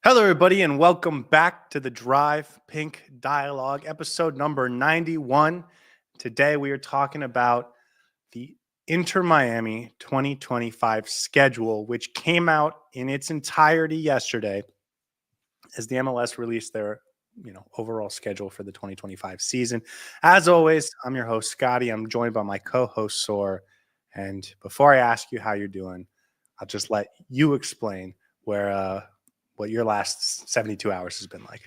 Hello, everybody, and welcome back to the Drive Pink Dialogue, episode number 91. Today, we are talking about the Inter Miami 2025 schedule, which came out in its entirety yesterday as the MLS released their overall schedule for the 2025 season. As always, I'm your host, Scotty. I'm joined by my co-host, Saur. And before I ask you how you're doing, I'll just let you explain what your last 72 hours has been like.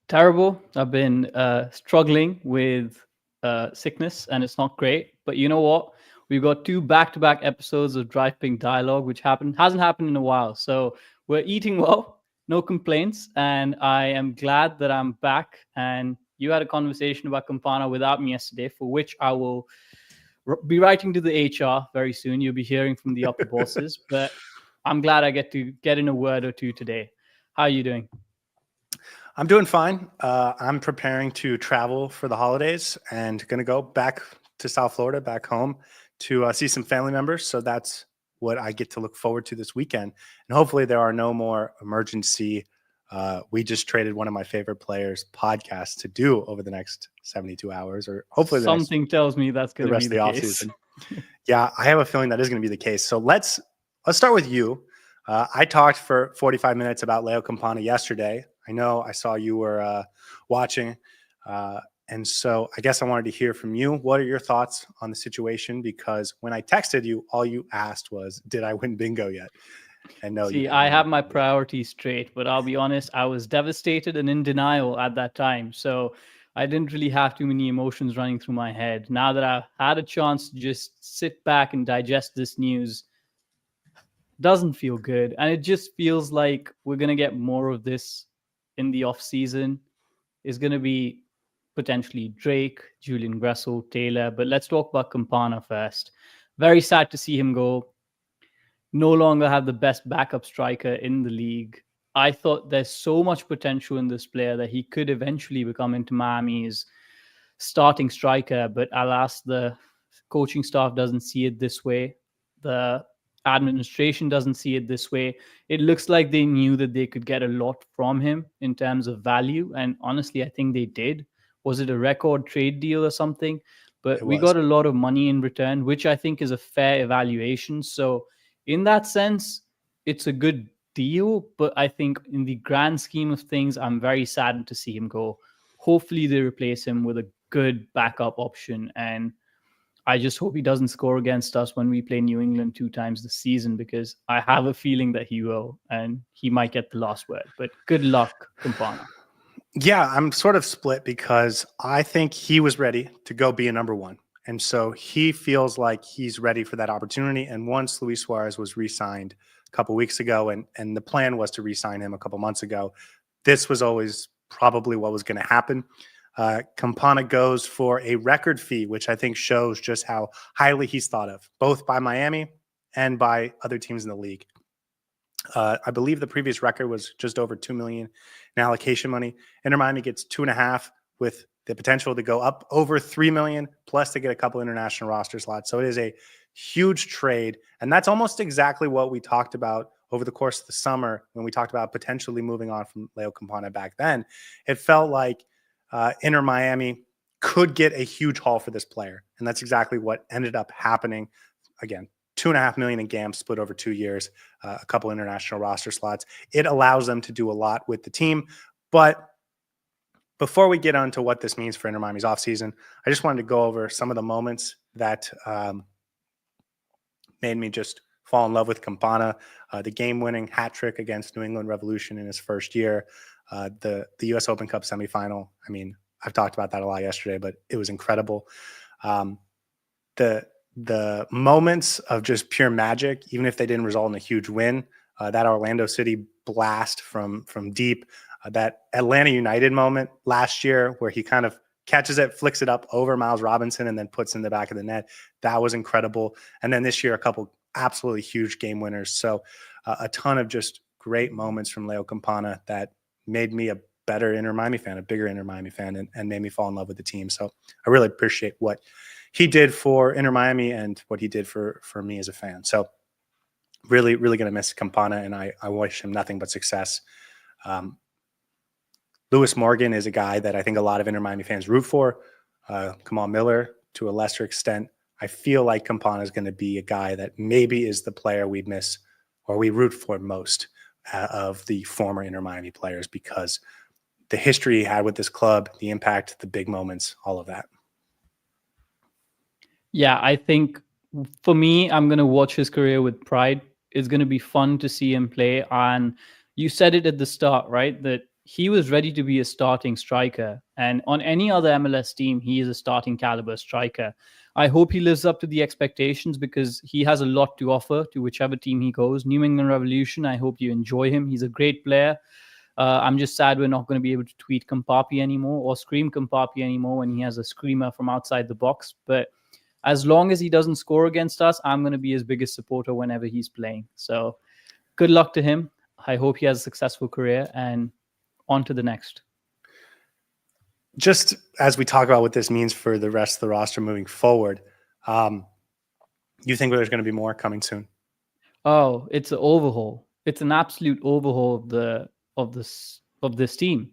Terrible. I've been struggling with sickness, and it's not great. But you know what? We've got two back-to-back episodes of Drive Pink Dialogue, which hasn't happened in a while. So we're eating well, no complaints, and I am glad that I'm back. And you had a conversation about Campana without me yesterday, for which I will be writing to the HR very soon. You'll be hearing from the upper bosses, but I'm glad I get to get in a word or two today. How are you doing? I'm doing fine. I'm preparing to travel for the holidays and going to go back to South Florida, back home to see some family members. So that's what I get to look forward to this weekend. And hopefully there are no more emergency. We just traded one of my favorite players podcasts to do over the next 72 hours, or hopefully something tells me that's going to be the case. Yeah, I have a feeling that is going to be the case. So let's start with you. I talked for 45 minutes about Leo Campana yesterday. I know I saw you were watching. And so I guess I wanted to hear from you. What are your thoughts on the situation? Because when I texted you, all you asked was, did I win bingo yet? And no, see, I have my priorities straight, but I'll be honest, I was devastated and in denial at that time. So I didn't really have too many emotions running through my head. Now that I've had a chance to just sit back and digest this news, doesn't feel good. And it just feels like we're going to get more of this in the off season. Is going to be potentially Drake, Julian Gressel, Taylor. But let's talk about Campana first. Very sad to see him go. No longer have the best backup striker in the league. I thought there's so much potential in this player that he could eventually become Inter Miami's starting striker. But alas, the coaching staff doesn't see it this way. The administration doesn't see it this way. It looks like they knew that they could get a lot from him in terms of value. And honestly, I think they did. Was it a record trade deal or something? But we got a lot of money in return, which I think is a fair evaluation. So in that sense, it's a good deal. But I think in the grand scheme of things, I'm very saddened to see him go. Hopefully they replace him with a good backup option. And I just hope he doesn't score against us when we play New England 2 times this season, because I have a feeling that he will, and he might get the last word. But good luck, Campana. Yeah, I'm sort of split because I think he was ready to go be a number one. And so he feels like he's ready for that opportunity. And once Luis Suarez was re-signed a couple weeks ago, and the plan was to re-sign him a couple months ago, this was always probably what was going to happen. Campana goes for a record fee, which I think shows just how highly he's thought of, both by Miami and by other teams in the league. I believe the previous record was just over $2 million in allocation money. Inter Miami gets 2.5 with the potential to go up over $3 million, plus to get a couple international roster slots. So it is a huge trade. And that's almost exactly what we talked about over the course of the summer when we talked about potentially moving on from Leo Campana back then. It felt like Inter Miami could get a huge haul for this player. And that's exactly what ended up happening. Again, $2.5 million in GAM split over 2 years, a couple international roster slots. It allows them to do a lot with the team. But before we get on to what this means for Inter Miami's offseason, I just wanted to go over some of the moments that made me just fall in love with Campana. The game-winning hat trick against New England Revolution in his first year. The U.S. Open Cup semifinal. I mean, I've talked about that a lot yesterday, but it was incredible. The moments of just pure magic, even if they didn't result in a huge win, that Orlando City blast from deep, that Atlanta United moment last year where he kind of catches it, flicks it up over Miles Robinson, and then puts in the back of the net. That was incredible. And then this year, a couple absolutely huge game winners. So a ton of just great moments from Leo Campana that made me a better Inter Miami fan, a bigger Inter Miami fan, and made me fall in love with the team. So I really appreciate what he did for Inter Miami and what he did for me as a fan. So really, really going to miss Campana, and I wish him nothing but success Lewis Morgan is a guy that I think a lot of Inter Miami fans root for. Kamal Miller, to a lesser extent. I feel like Campana is going to be a guy that maybe is the player we miss or we root for most of the former Inter Miami players, because the history he had with this club, the impact, the big moments, all of that. Yeah, I think for me, I'm going to watch his career with pride. It's going to be fun to see him play. And you said it at the start, right? That he was ready to be a starting striker. And on any other MLS team, he is a starting caliber striker. I hope he lives up to the expectations, because he has a lot to offer to whichever team he goes. New England Revolution, I hope you enjoy him. He's a great player. I'm just sad we're not going to be able to tweet Campapi anymore or scream Campapi anymore when he has a screamer from outside the box. But as long as he doesn't score against us, I'm going to be his biggest supporter whenever he's playing. So good luck to him. I hope he has a successful career, and on to the next. Just as we talk about what this means for the rest of the roster moving forward, you think there's going to be more coming soon? Oh, it's an overhaul. It's an absolute overhaul of this team.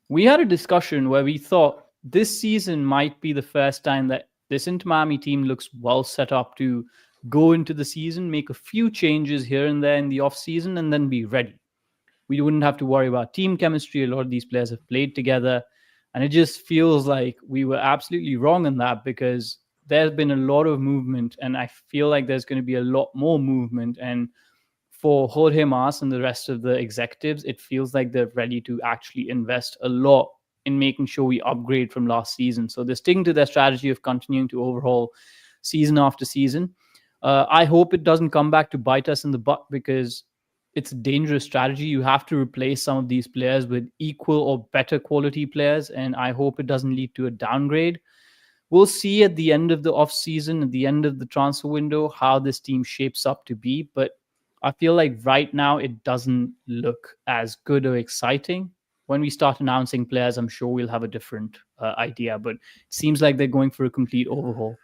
We had a discussion where we thought this season might be the first time that this Inter Miami team looks well set up to go into the season, make a few changes here and there in the off season, and then be ready. We wouldn't have to worry about team chemistry. A lot of these players have played together, and it just feels like we were absolutely wrong in that, because there's been a lot of movement, and I feel like there's going to be a lot more movement. And for Jorge Mas and the rest of the executives, it feels like they're ready to actually invest a lot in making sure we upgrade from last season. So they're sticking to their strategy of continuing to overhaul season after season. I hope it doesn't come back to bite us in the butt, because it's a dangerous strategy. You have to replace some of these players with equal or better quality players, and I hope it doesn't lead to a downgrade. We'll see at the end of the offseason, at the end of the transfer window, how this team shapes up to be. But I feel like right now it doesn't look as good or exciting. When we start announcing players, I'm sure we'll have a different idea. But it seems like they're going for a complete overhaul.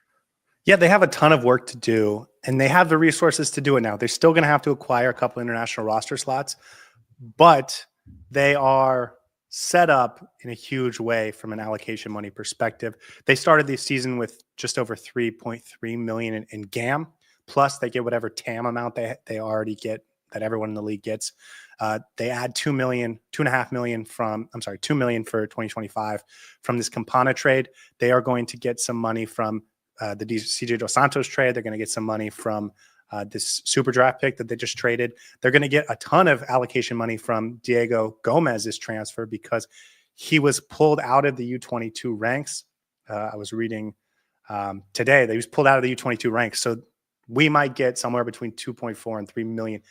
Yeah, they have a ton of work to do, and they have the resources to do it now. They're still going to have to acquire a couple international roster slots, but they are set up in a huge way from an allocation money perspective. They started the season with just over 3.3 million in GAM, plus they get whatever TAM amount they already get, that everyone in the league gets. They add 2 million for 2025 from this Campana trade. They are going to get some money from the CJ Dos Santos trade. They're going to get some money from this SuperDraft pick that they just traded. They're going to get a ton of allocation money from Diego Gomez's transfer, because he was pulled out of the U22 ranks. I was reading today that he was pulled out of the U22 ranks. So we might get somewhere between 2.4 and 3 million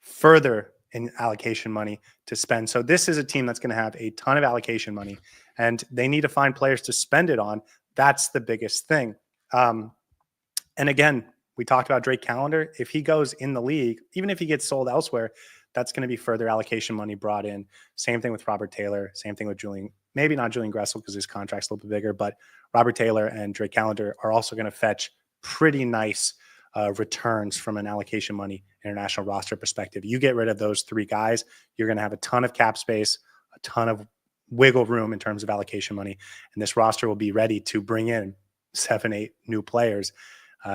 further in allocation money to spend. So this is a team that's going to have a ton of allocation money, and they need to find players to spend it on. That's the biggest thing. And again, we talked about Drake Callender. If he goes in the league, even if he gets sold elsewhere, that's going to be further allocation money brought in. Same thing with Robert Taylor. Same thing with Julian, maybe not Julian Gressel because his contract's a little bit bigger, but Robert Taylor and Drake Callender are also going to fetch pretty nice returns from an allocation money international roster perspective. You get rid of those three guys, you're going to have a ton of cap space, a ton of wiggle room in terms of allocation money. And this roster will be ready to bring in 7-8 new players,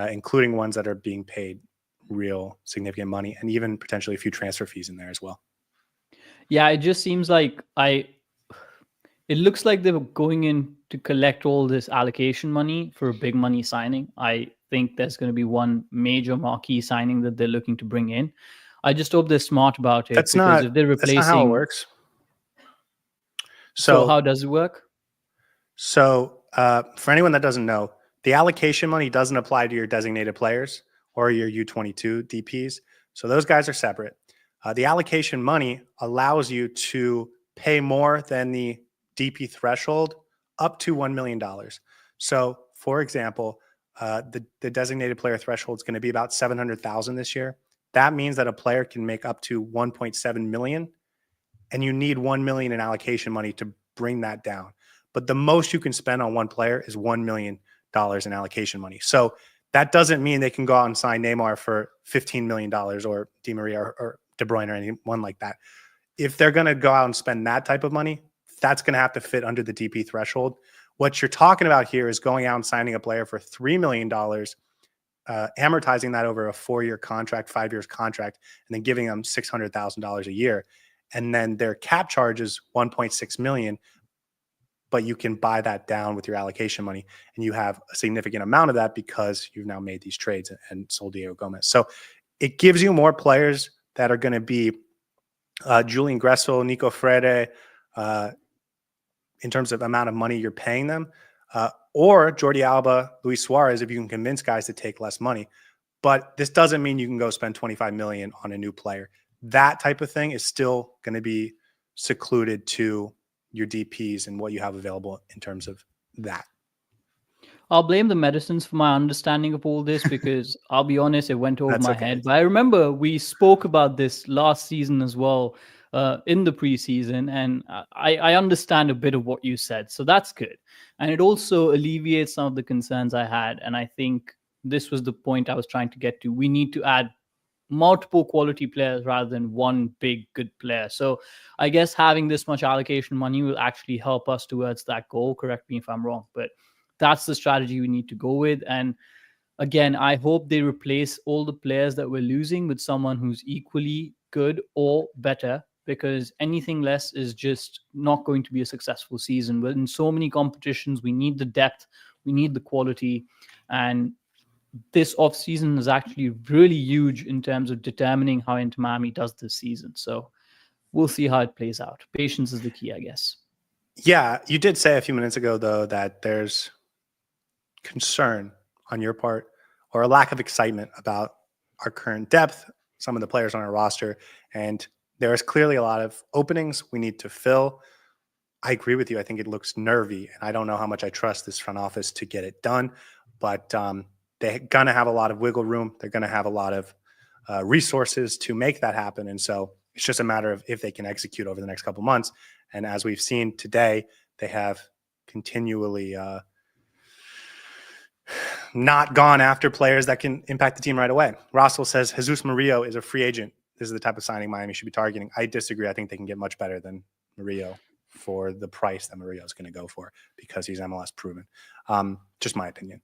including ones that are being paid real significant money, and even potentially a few transfer fees in there as well. Yeah, it just seems like it looks like they're going in to collect all this allocation money for a big money signing. I think there's going to be one major marquee signing that they're looking to bring in. I just hope they're smart about it. If they're replacing, that's not how it works. So how does it work? So for anyone that doesn't know, the allocation money doesn't apply to your designated players or your U22 DPs. So those guys are separate. The allocation money allows you to pay more than the DP threshold up to $1 million. So for example, the designated player threshold is going to be about 700,000 this year. That means that a player can make up to 1.7 million, and you need 1 million in allocation money to bring that down. But the most you can spend on one player is $1 million in allocation money. So that doesn't mean they can go out and sign Neymar for $15 million or Di Maria or De Bruyne or anyone like that. if they're going to go out and spend that type of money, that's going to have to fit under the DP threshold. What you're talking about here is going out and signing a player for $3 million, amortizing that over a 4-year contract, 5 years contract, and then giving them $600,000 a year. And then their cap charge is $1.6 million, but you can buy that down with your allocation money, and you have a significant amount of that because you've now made these trades and sold Diego Gomez. So it gives you more players that are going to be Julian Gressel, Nico Freire, in terms of amount of money you're paying them, or Jordi Alba, Luis Suarez, if you can convince guys to take less money. But this doesn't mean you can go spend $25 million on a new player. That type of thing is still going to be secluded to your DPs and what you have available in terms of that. I'll blame the medicines for my understanding of all this because I'll be honest, it went over my okay. head. But I remember we spoke about this last season as well, in the preseason, and I understand a bit of what you said. So that's good. And it also alleviates some of the concerns I had. And I think this was the point I was trying to get to. We need to add multiple quality players rather than one big good player. So I guess having this much allocation money will actually help us towards that goal. Correct me if I'm wrong, but that's the strategy we need to go with. And again, I hope they replace all the players that we're losing with someone who's equally good or better, because anything less is just not going to be a successful season. But in so many competitions, we need the depth, we need the quality, and this offseason is actually really huge in terms of determining how Inter Miami does this season. So we'll see how it plays out. Patience is the key, I guess. Yeah, you did say a few minutes ago, though, that there's concern on your part or a lack of excitement about our current depth, some of the players on our roster, and there is clearly a lot of openings we need to fill. I agree with you. I think it looks nervy, and I don't know how much I trust this front office to get it done, but they're going to have a lot of wiggle room. They're going to have a lot of resources to make that happen. And so it's just a matter of if they can execute over the next couple months. And as we've seen today, they have continually not gone after players that can impact the team right away. Russell says Jesus Murillo is a free agent. This is the type of signing Miami should be targeting. I disagree. I think they can get much better than Murillo for the price that Murillo is going to go for because he's MLS proven. Just my opinion.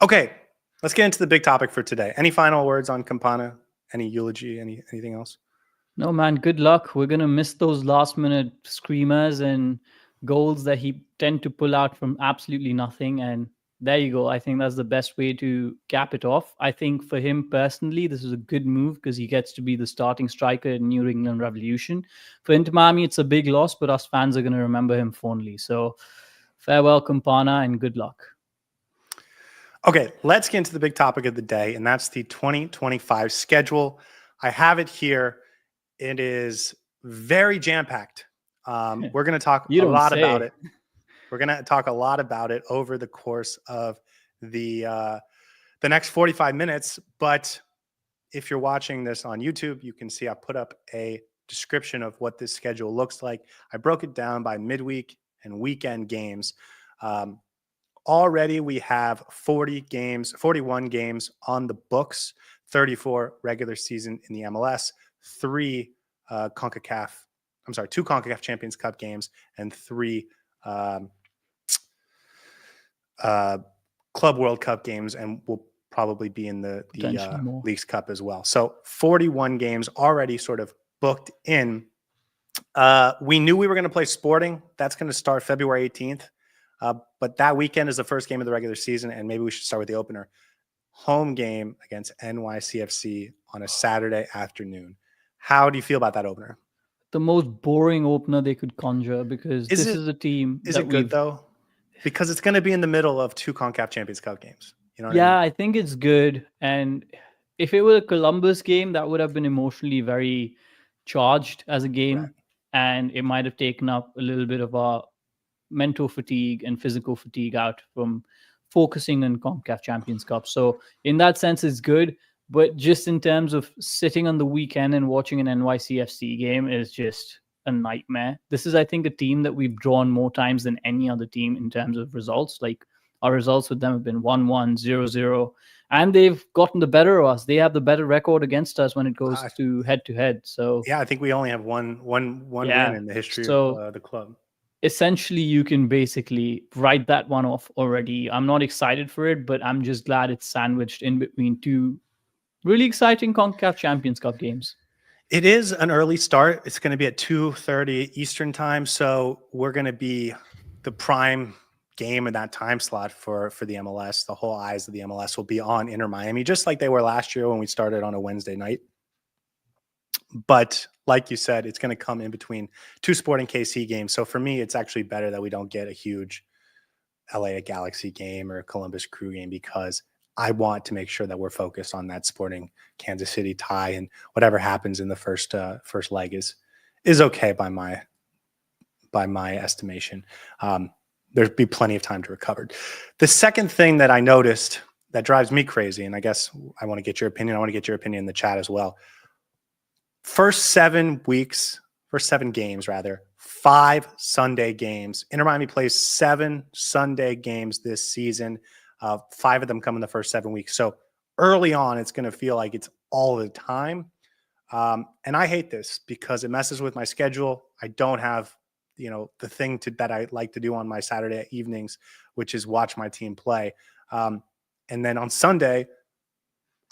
Okay, let's get into the big topic for today. Any final words on Campana? Any eulogy? Anything else? No, man, good luck. We're going to miss those last-minute screamers and goals that he tend to pull out from absolutely nothing. And there you go. I think that's the best way to cap it off. I think for him personally, this is a good move because he gets to be the starting striker in New England Revolution. For Inter Miami, it's a big loss, but us fans are going to remember him fondly. So farewell, Campana, and good luck. Okay, let's get into the big topic of the day, and that's the 2025 schedule. I have it here. It is very jam-packed. We're going to talk a lot about it. We're going to talk a lot about it over the course of the next 45 minutes. But if you're watching this on YouTube, you can see I put up a description of what this schedule looks like. I broke it down by midweek and weekend games. Already we have 41 games on the books, 34 regular season in the MLS, two CONCACAF Champions Cup games, and 3 Club World Cup games, and we'll probably be in the Leagues Cup as well. So 41 games already sort of booked in. We knew we were going to play Sporting. That's going to start February 18th. But that weekend is the first game of the regular season, and maybe we should start with the opener. Home game against NYCFC on a Saturday afternoon. How do you feel about that opener? The most boring opener they could conjure, because this is a team. Is it good though? Because it's going to be in the middle of 2 CONCACAF Champions Cup games. You know what I mean? I think it's good. And if it were a Columbus game, that would have been emotionally very charged as a game. Right. And it might have taken up a little bit of our mental fatigue and physical fatigue out from focusing on CONCACAF Champions Cup. So in that sense, it's good. But just in terms of sitting on the weekend and watching an NYCFC game is just a nightmare. This is, I think, a team that we've drawn more times than any other team in terms of results. Like our results with them have been 1-1, 0-0, and they've gotten the better of us. They have the better record against us when it goes to head. So yeah, I think we only have one win in the history of the club. Essentially, you can basically write that one off already. I'm not excited for it, but I'm just glad it's sandwiched in between two really exciting CONCACAF Champions Cup games. It is an early start. It's going to be at 2:30 Eastern time, so we're going to be the prime game in that time slot for the MLS. The whole eyes of the MLS will be on Inter Miami, just like they were last year when we started on a Wednesday night. But like you said, it's going to come in between two Sporting KC games. So for me, it's actually better that we don't get a huge LA Galaxy game or a Columbus Crew game, because I want to make sure that we're focused on that Sporting Kansas City tie, and whatever happens in the first leg is okay by my estimation. There'd be plenty of time to recover. The second thing that I noticed that drives me crazy, and I guess I want to get your opinion. I want to get your opinion in the chat as well. First 7 games, 5 Sunday games. Inter Miami plays 7 Sunday games this season. 5 of them come in the first 7 weeks. So early on, it's going to feel like it's all the time. And I hate this because it messes with my schedule. I don't have, the thing that I like to do on my Saturday evenings, which is watch my team play. And then on Sunday,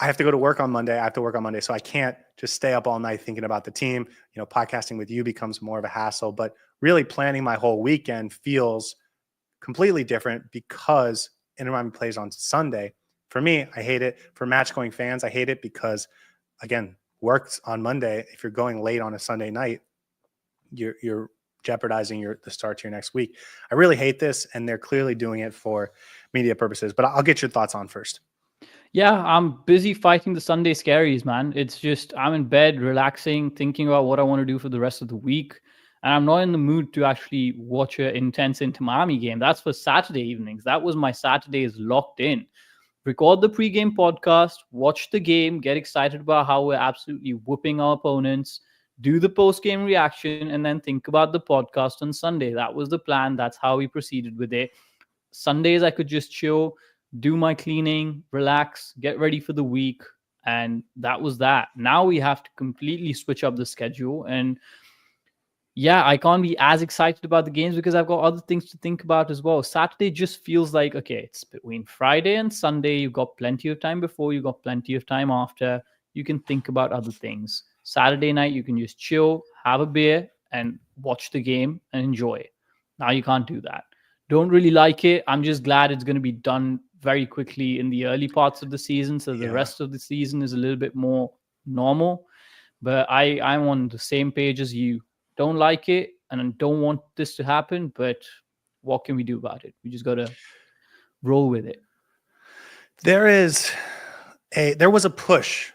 I have to go to work on Monday. So I can't just stay up all night thinking about the team. Podcasting with you becomes more of a hassle, but really planning my whole weekend feels completely different because Inter Miami plays on Sunday. For me, I hate it. For match-going fans, I hate it because, again, work's on Monday. If you're going late on a Sunday night, you're jeopardizing the start to your next week. I really hate this, and they're clearly doing it for media purposes. But I'll get your thoughts on first. Yeah, I'm busy fighting the Sunday scaries, man. It's just I'm in bed, relaxing, thinking about what I want to do for the rest of the week. And I'm not in the mood to actually watch an intense Inter Miami game. That's for Saturday evenings. That was my Saturdays locked in. Record the pregame podcast, watch the game, get excited about how we're absolutely whooping our opponents, do the postgame reaction, and then think about the podcast on Sunday. That was the plan. That's how we proceeded with it. Sundays, I could just chill, do my cleaning, relax, get ready for the week. And that was that. Now we have to completely switch up the schedule. And yeah, I can't be as excited about the games because I've got other things to think about as well. Saturday just feels like, okay, it's between Friday and Sunday. You've got plenty of time before, you've got plenty of time after. You can think about other things. Saturday night, you can just chill, have a beer, and watch the game and enjoy it. Now you can't do that. Don't really like it. I'm just glad it's going to be done very quickly in the early parts of the season, so the rest of the season is a little bit more normal. But I'm on the same page as you. Don't like it and don't want this to happen, but what can we do about it? We just got to roll with it. There was a push,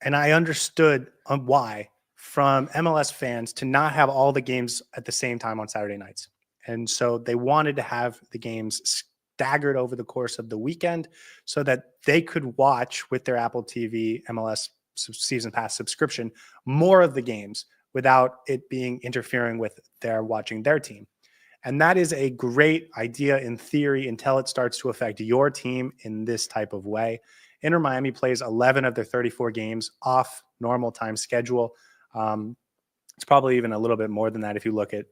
and I understood why, from MLS fans to not have all the games at the same time on Saturday nights. And so they wanted to have the games staggered over the course of the weekend so that they could watch with their Apple TV MLS season pass subscription more of the games without it being interfering with their watching their team. And that is a great idea in theory until it starts to affect your team in this type of way. Inter Miami plays 11 of their 34 games off normal time schedule. It's probably even a little bit more than that if you look at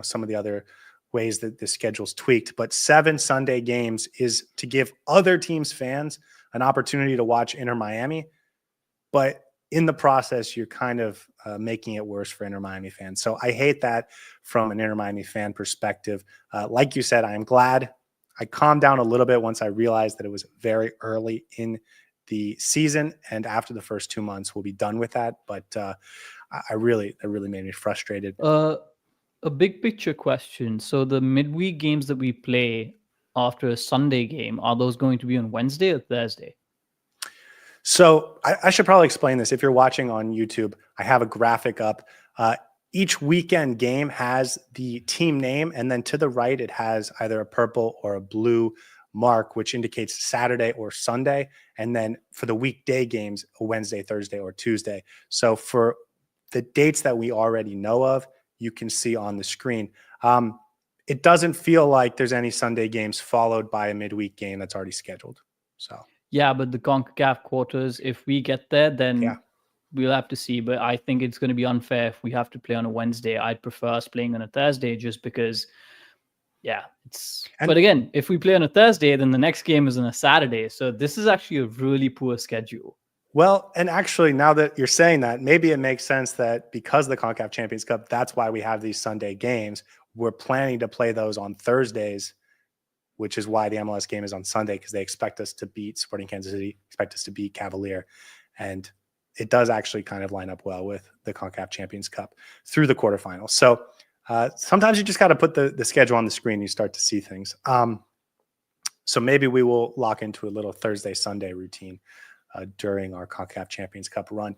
some of the other ways that the schedule's tweaked. But 7 Sunday games is to give other teams' fans an opportunity to watch Inter Miami. But in the process, you're kind of making it worse for Inter Miami fans. So I hate that from an Inter Miami fan perspective. Like you said, I am glad I calmed down a little bit once I realized that it was very early in the season. And after the first 2 months, we'll be done with that. But that really made me frustrated. A big picture question. So the midweek games that we play after a Sunday game, are those going to be on Wednesday or Thursday? So I should probably explain this. If you're watching on YouTube, I have a graphic up. Each weekend game has the team name, and then to the right, it has either a purple or a blue mark, which indicates Saturday or Sunday. And then for the weekday games, a Wednesday, Thursday, or Tuesday. So for the dates that we already know of, you can see on the screen. it doesn't feel like there's any Sunday games followed by a midweek game that's already scheduled. So Yeah, but the CONCACAF quarters, if we get there, then yeah. we'll have to see. But I think it's going to be unfair if we have to play on a Wednesday. I'd prefer us playing on a Thursday just because, but again, if we play on a Thursday, then the next game is on a Saturday. So this is actually a really poor schedule. Well, and actually, now that you're saying that, maybe it makes sense that because of the CONCACAF Champions Cup, that's why we have these Sunday games. We're planning to play those on Thursdays, which is why the MLS game is on Sunday, because they expect us to beat Sporting Kansas City, expect us to beat Cavalier. And it does actually kind of line up well with the CONCACAF Champions Cup through the quarterfinals. So sometimes you just got to put the schedule on the screen. You start to see things. So maybe we will lock into a little Thursday, Sunday routine during our CONCACAF Champions Cup run.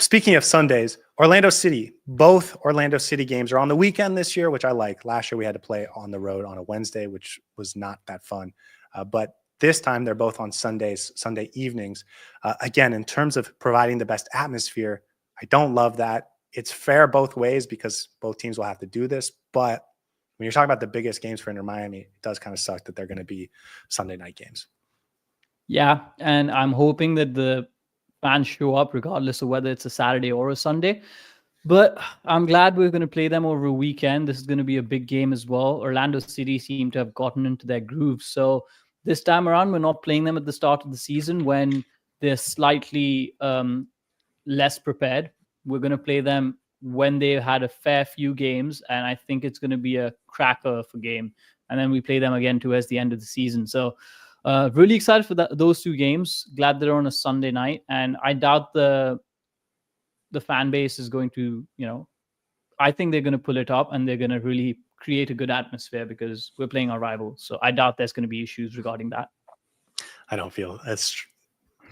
Speaking of Sundays, Orlando City, both Orlando City games are on the weekend this year, which I like. Last year we had to play on the road on a Wednesday, which was not that fun. But this time they're both on Sundays, Sunday evenings. Again, in terms of providing the best atmosphere, I don't love that. It's fair both ways because both teams will have to do this. But when you're talking about the biggest games for Inter Miami, it does kind of suck that they're going to be Sunday night games. Yeah, and I'm hoping that the fans show up regardless of whether it's a Saturday or a Sunday. But I'm glad we're going to play them over a weekend. This is going to be a big game as well. Orlando City seem to have gotten into their groove. So this time around, we're not playing them at the start of the season when they're slightly less prepared. We're going to play them when they've had a fair few games. And I think it's going to be a cracker of a game. And then we play them again towards the end of the season. So really excited for those two games. Glad they're on a Sunday night. And I doubt the fan base is going to, I think they're going to pull it up and they're going to really create a good atmosphere because we're playing our rivals. So I doubt there's going to be issues regarding that. I don't feel as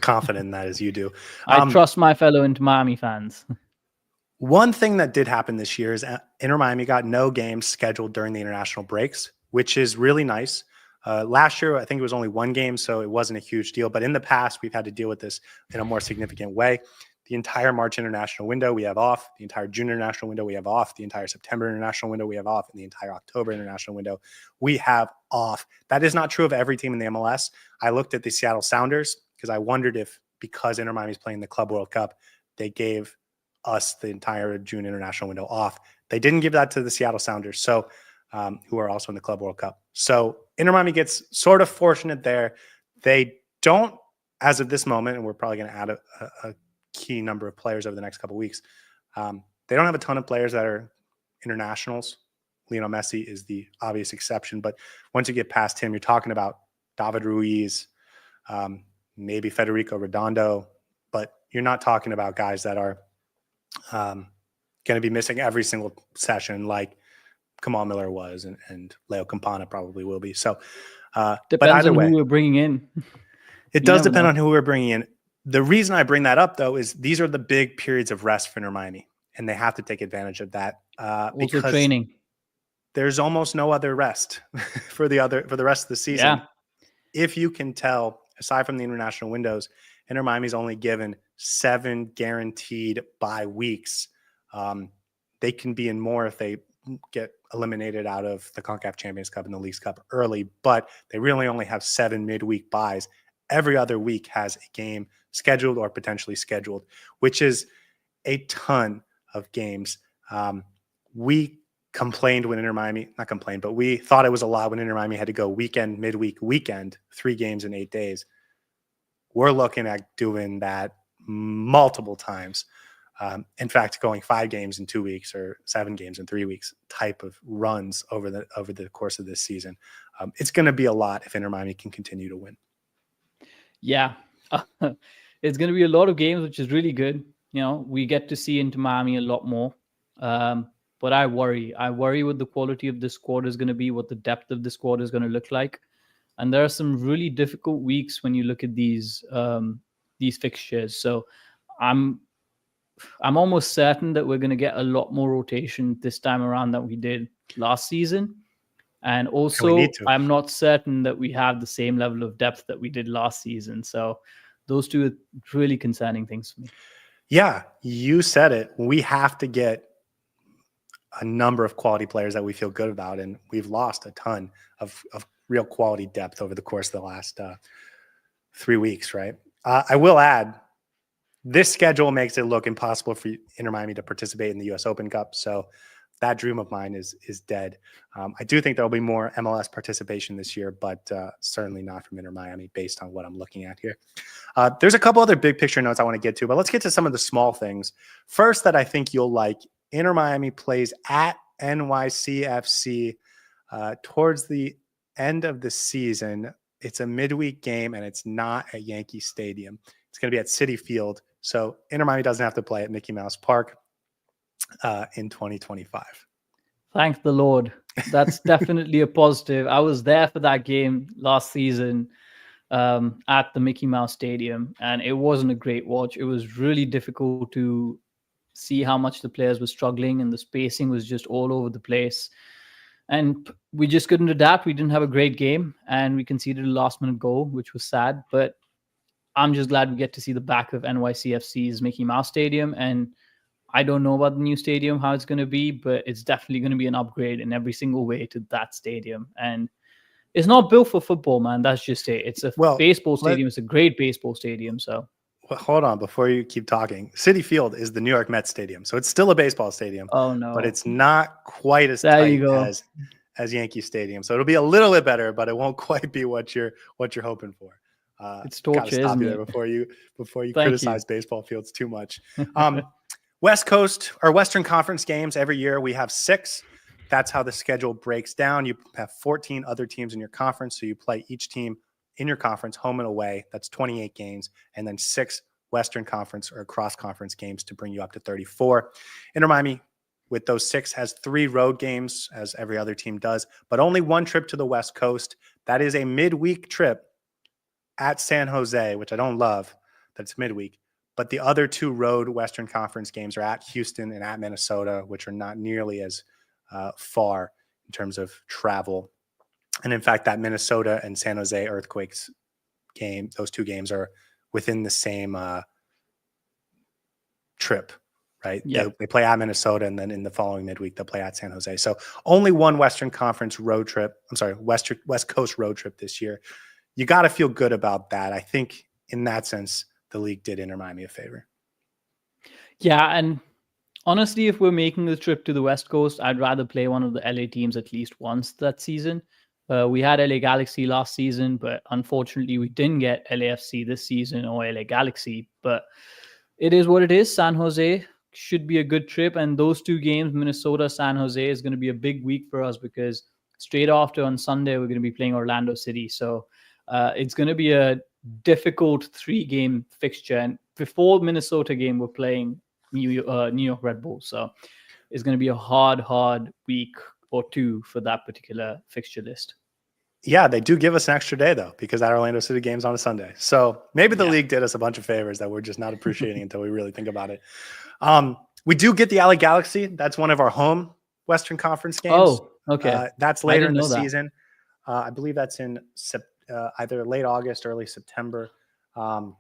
confident in that as you do. I trust my fellow Inter Miami fans. One thing that did happen this year is Inter Miami got no games scheduled during the international breaks, which is really nice. Last year, I think it was only one game, so it wasn't a huge deal. But in the past, we've had to deal with this in a more significant way. The entire March international window we have off, the entire June international window we have off, the entire September international window we have off, and the entire October international window we have off. That is not true of every team in the MLS. I looked at the Seattle Sounders because I wondered if, because Inter Miami is playing the Club World Cup, they gave us the entire June international window off. They didn't give that to the Seattle Sounders, so who are also in the Club World Cup. So Inter Miami gets sort of fortunate there. They don't, as of this moment, and we're probably going to add a key number of players over the next couple of weeks. They don't have a ton of players that are internationals. Lionel Messi is the obvious exception, but once you get past him, you're talking about David Ruiz, maybe Federico Redondo, but you're not talking about guys that are going to be missing every single session like Kamal Miller was and Leo Campana probably will be. So, but either on way, who we're bringing in. It does depend on who we're bringing in. The reason I bring that up, though, is these are the big periods of rest for Inter Miami, and they have to take advantage of that. Also training. There's almost no other rest for the rest of the season. Yeah. If you can tell, aside from the international windows, Inter Miami's only given 7 guaranteed bye weeks. They can be in more if they get eliminated out of the CONCACAF Champions Cup and the Leagues Cup early, but they really only have 7 midweek byes. Every other week has a game scheduled or potentially scheduled, which is a ton of games. We complained when Inter Miami, not complained, but we thought it was a lot when Inter Miami had to go weekend, midweek, weekend, 3 games in 8 days. We're looking at doing that multiple times. In fact, going 5 games in 2 weeks or 7 games in 3 weeks type of runs over the course of this season. It's going to be a lot if Inter Miami can continue to win. Yeah, it's going to be a lot of games, which is really good. We get to see Inter Miami a lot more. But I worry what the quality of this squad is going to be, what the depth of the squad is going to look like. And there are some really difficult weeks when you look at these fixtures. So I'm almost certain that we're going to get a lot more rotation this time around than we did last season. And also, I'm not certain that we have the same level of depth that we did last season. So those two are really concerning things for me. Yeah, you said it. We have to get a number of quality players that we feel good about, and we've lost a ton of real quality depth over the course of the last 3 weeks, right? I will add, this schedule makes it look impossible for Inter Miami to participate in the U.S. Open Cup, so that dream of mine is dead. I do think there'll be more MLS participation this year, but certainly not from Inter Miami based on what I'm looking at here. There's a couple other big picture notes I want to get to, but let's get to some of the small things. First, that I think you'll like, Inter Miami plays at NYCFC towards the end of the season. It's a midweek game, and it's not at Yankee Stadium. It's going to be at Citi Field. So Inter Miami doesn't have to play at Mickey Mouse Park in 2025. Thank the Lord. That's definitely a positive. I was there for that game last season at the Mickey Mouse Stadium, and it wasn't a great watch. It was really difficult to see how much the players were struggling, and the spacing was just all over the place. And we just couldn't adapt. We didn't have a great game, and we conceded a last-minute goal, which was sad. But I'm just glad we get to see the back of NYCFC's Mickey Mouse Stadium. And I don't know about the new stadium, how it's going to be, but it's definitely going to be an upgrade in every single way to that stadium. And it's not built for football, man. That's just it. It's a baseball stadium. It's a great baseball stadium. So, well, hold on before you keep talking. Citi Field is the New York Mets stadium, so it's still a baseball stadium. Oh no, but it's not quite as tight as Yankee Stadium. So it'll be a little bit better, but it won't quite be what you're hoping for. It's torture, isn't it? Before you criticize baseball fields too much. West Coast or Western Conference games every year, we have 6. That's how the schedule breaks down. You have 14 other teams in your conference, so you play each team in your conference home and away. That's 28 games, and then 6 Western Conference or cross-conference games to bring you up to 34. Inter Miami, with those 6, has 3 road games, as every other team does, but only 1 trip to the West Coast. That is a midweek trip at San Jose, which I don't love that it's midweek. But the other 2 road Western Conference games are at Houston and at Minnesota, which are not nearly as far in terms of travel. And in fact, that Minnesota and San Jose Earthquakes game, those 2 games are within the same trip, right? Yep. They play at Minnesota, and then in the following midweek, they'll play at San Jose. So only 1 Western Conference road trip. I'm sorry, West Coast road trip this year. You got to feel good about that. I think in that sense, the league did Inter Miami a favor. Yeah, and honestly, if we're making the trip to the West Coast, I'd rather play one of the LA teams at least once that season. We had LA Galaxy last season, but unfortunately, we didn't get LAFC this season or LA Galaxy. But it is what it is. San Jose should be a good trip. And those 2 games, Minnesota, San Jose, is going to be a big week for us because straight after on Sunday, we're going to be playing Orlando City. So it's going to be a difficult 3-game fixture. And before Minnesota game, we're playing New York Red Bulls. So it's going to be a hard week or 2 for that particular fixture list. Yeah, they do give us an extra day, though, because that Orlando City game's on a Sunday. So maybe the league did us a bunch of favors that we're just not appreciating until we really think about it. We do get the LA Galaxy. That's one of our home Western Conference games. Oh, okay. That's later in the season. I believe that's in either late August, early September.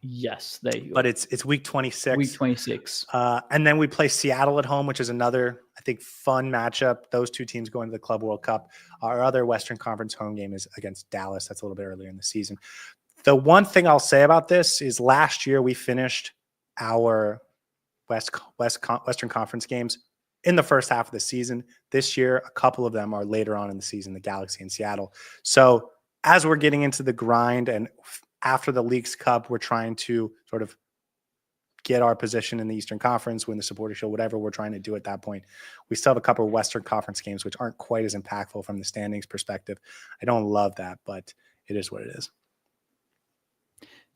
Yes, there you go. But it's week 26. Week 26. And then we play Seattle at home, which is another, I think, fun matchup. Those 2 teams going to the Club World Cup. Our other Western Conference home game is against Dallas. That's a little bit earlier in the season. The one thing I'll say about this is last year we finished our Western Conference games in the first half of the season. This year, a couple of them are later on in the season, the Galaxy and Seattle. So as we're getting into the grind and after the Leagues Cup, we're trying to sort of get our position in the Eastern Conference, win the Supporter Shield, whatever we're trying to do at that point. We still have a couple of Western Conference games, which aren't quite as impactful from the standings perspective. I don't love that, but it is what it is.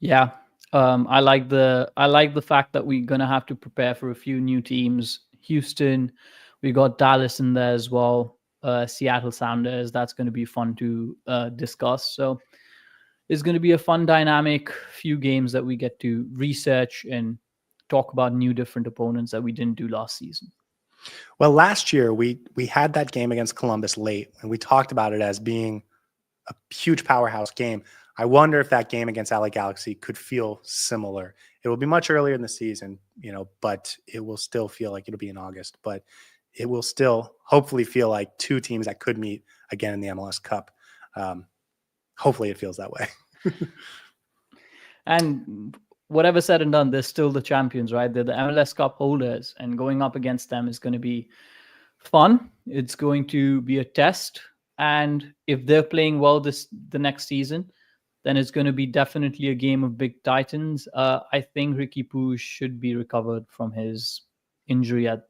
Yeah. I like the fact that we're going to have to prepare for a few new teams. Houston, we got Dallas in there as well. Seattle Sounders, that's going to be fun to discuss. So it's going to be a fun, dynamic few games that we get to research and talk about new different opponents that we didn't do last season. Well, last year we had that game against Columbus late, and we talked about it as being a huge powerhouse game. I wonder if that game against LA Galaxy could feel similar. It will be much earlier in the season, but it will still feel like it'll be in August. But it will still hopefully feel like two teams that could meet again in the MLS Cup. Hopefully it feels that way. And whatever said and done, they're still the champions, right? They're the MLS Cup holders, and going up against them is going to be fun. It's going to be a test. And if they're playing well the next season, then it's going to be definitely a game of big titans. I think Ricky Puig should be recovered from his injury at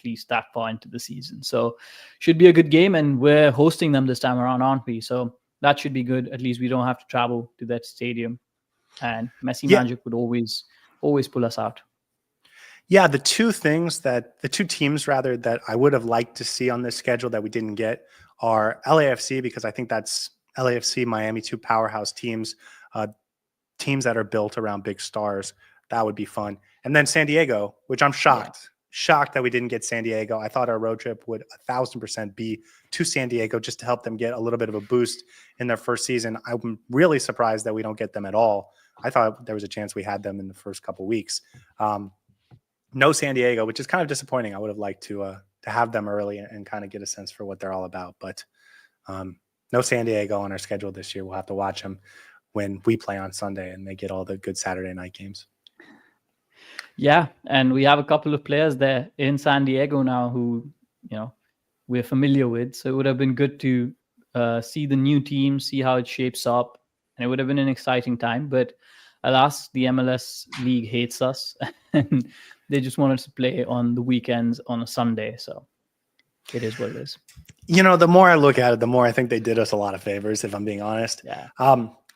least that far into the season. So should be a good game, and we're hosting them this time around, aren't we? So that should be good. At least we don't have to travel to that stadium, and Messi Magic would always pull us out. Yeah, the two teams rather that I would have liked to see on this schedule that we didn't get are LAFC, because I think that's LAFC, Miami, two powerhouse teams, teams that are built around big stars. That would be fun. And then San Diego, which I'm shocked that we didn't get San Diego. I thought our road trip would 1,000% be to San Diego just to help them get a little bit of a boost in their first season. I'm really surprised that we don't get them at all. I thought there was a chance we had them in the first couple of weeks. No San Diego, which is kind of disappointing. I would have liked to have them early and kind of get a sense for what they're all about. But no San Diego on our schedule this year. We'll have to watch them when we play on Sunday and they get all the good Saturday night games. Yeah, and we have a couple of players there in San Diego now who, we're familiar with. So it would have been good to see the new team, see how it shapes up, and it would have been an exciting time. But alas, the MLS League hates us, and they just wanted to play on the weekends on a Sunday. So it is what it is. The more I look at it, the more I think they did us a lot of favors, if I'm being honest. Yeah.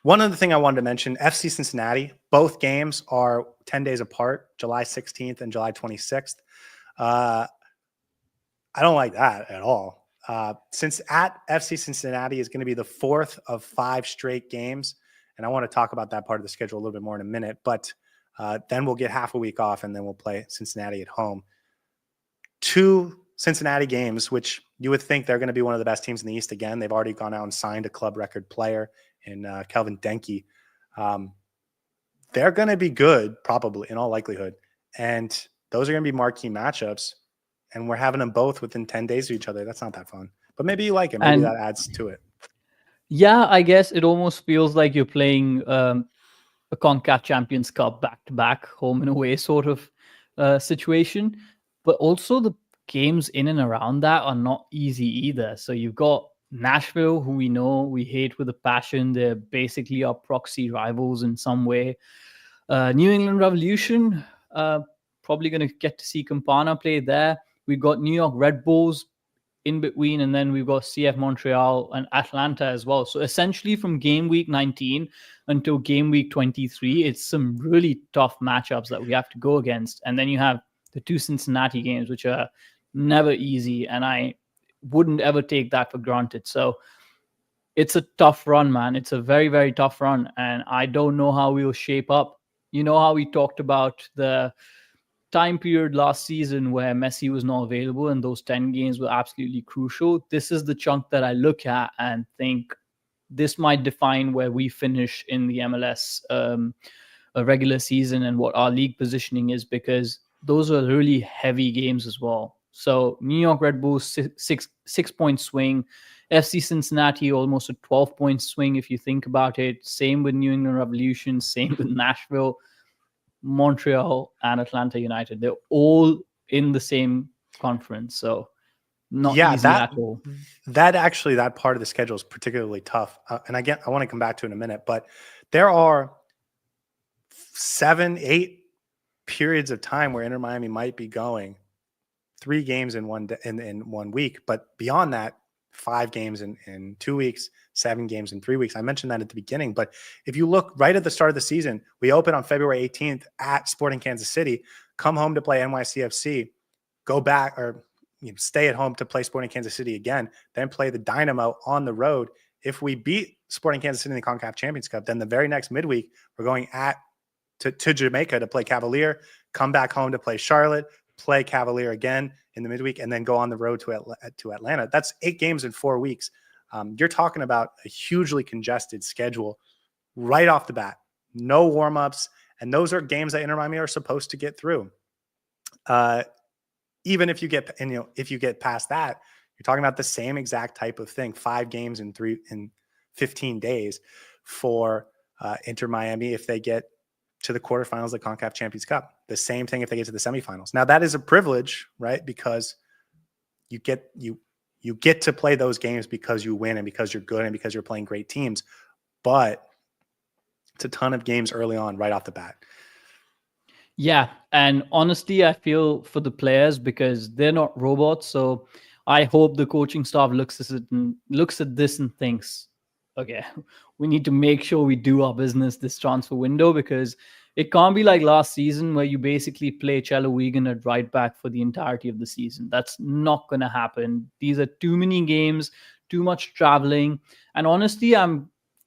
One other thing I wanted to mention, FC Cincinnati, both games are 10 days apart, July 16th and July 26th. I don't like that at all. Since at FC Cincinnati is going to be the fourth of 5 straight games, and I want to talk about that part of the schedule a little bit more in a minute, but then we'll get half a week off, and then we'll play Cincinnati at home. 2 Cincinnati games, which you would think they're going to be one of the best teams in the East again. They've already gone out and signed a club record player in Kelvin Denke. They're going to be good, probably, in all likelihood. And those are going to be marquee matchups. And we're having them both within 10 days of each other. That's not that fun. But maybe you like it. Maybe that adds to it. Yeah, I guess it almost feels like you're playing a CONCACAF Champions Cup back-to-back, home and away sort of situation. But also the games in and around that are not easy either. So you've got Nashville, who we know we hate with a passion. They're basically our proxy rivals in some way. New England Revolution, probably going to get to see Campana play there. We've got New York Red Bulls in between, and then we've got CF Montreal and Atlanta as well. So essentially from game week 19 until game week 23, it's some really tough matchups that we have to go against. And then you have the 2 Cincinnati games, which are never easy, and I wouldn't ever take that for granted. So it's a tough run, man. It's a very, very tough run, and I don't know how we'll shape up. You know how we talked about the time period last season where Messi was not available and those 10 games were absolutely crucial. This is the chunk that I look at and think this might define where we finish in the MLS a regular season and what our league positioning is, because those are really heavy games as well. So New York Red Bulls, 6-point swing. FC Cincinnati, almost a 12-point swing if you think about it. Same with New England Revolution. Same with Nashville, Montreal, and Atlanta United. They're all in the same conference. So not easy at all. That part of the schedule is particularly tough. And I want to come back to it in a minute, but there are 7-8 periods of time where Inter Miami might be going 3 games in one day, in 1 week, but beyond that, 5 games in 2 weeks, 7 games in 3 weeks. I mentioned that at the beginning, but if you look right at the start of the season, we open on February 18th at Sporting Kansas City, come home to play NYCFC, go back or stay at home to play Sporting Kansas City again, then play the Dynamo on the road. If we beat Sporting Kansas City in the CONCACAF Champions Cup, then the very next midweek, we're going to Jamaica to play Cavalier, come back home to play Charlotte, play Cavalier again in the midweek, and then go on the road to Atlanta. That's 8 games in 4 weeks. You're talking about a hugely congested schedule right off the bat. No warm-ups, and those are games that Inter Miami are supposed to get through. even if you get, and if you get past that, you're talking about the same exact type of thing, 5 games in 15 days for Inter Miami if they get to the quarterfinals of the CONCACAF Champions Cup. The same thing if they get to the semifinals. Now that is a privilege, right? Because you get to play those games because you win and because you're good and because you're playing great teams. But it's a ton of games early on, right off the bat. Yeah, and honestly, I feel for the players because they're not robots. So I hope the coaching staff looks at this and thinks, okay, we need to make sure we do our business this transfer window, because it can't be like last season where you basically play Chelo Wigan at right back for the entirety of the season. That's not going to happen. These are too many games, too much traveling. And honestly,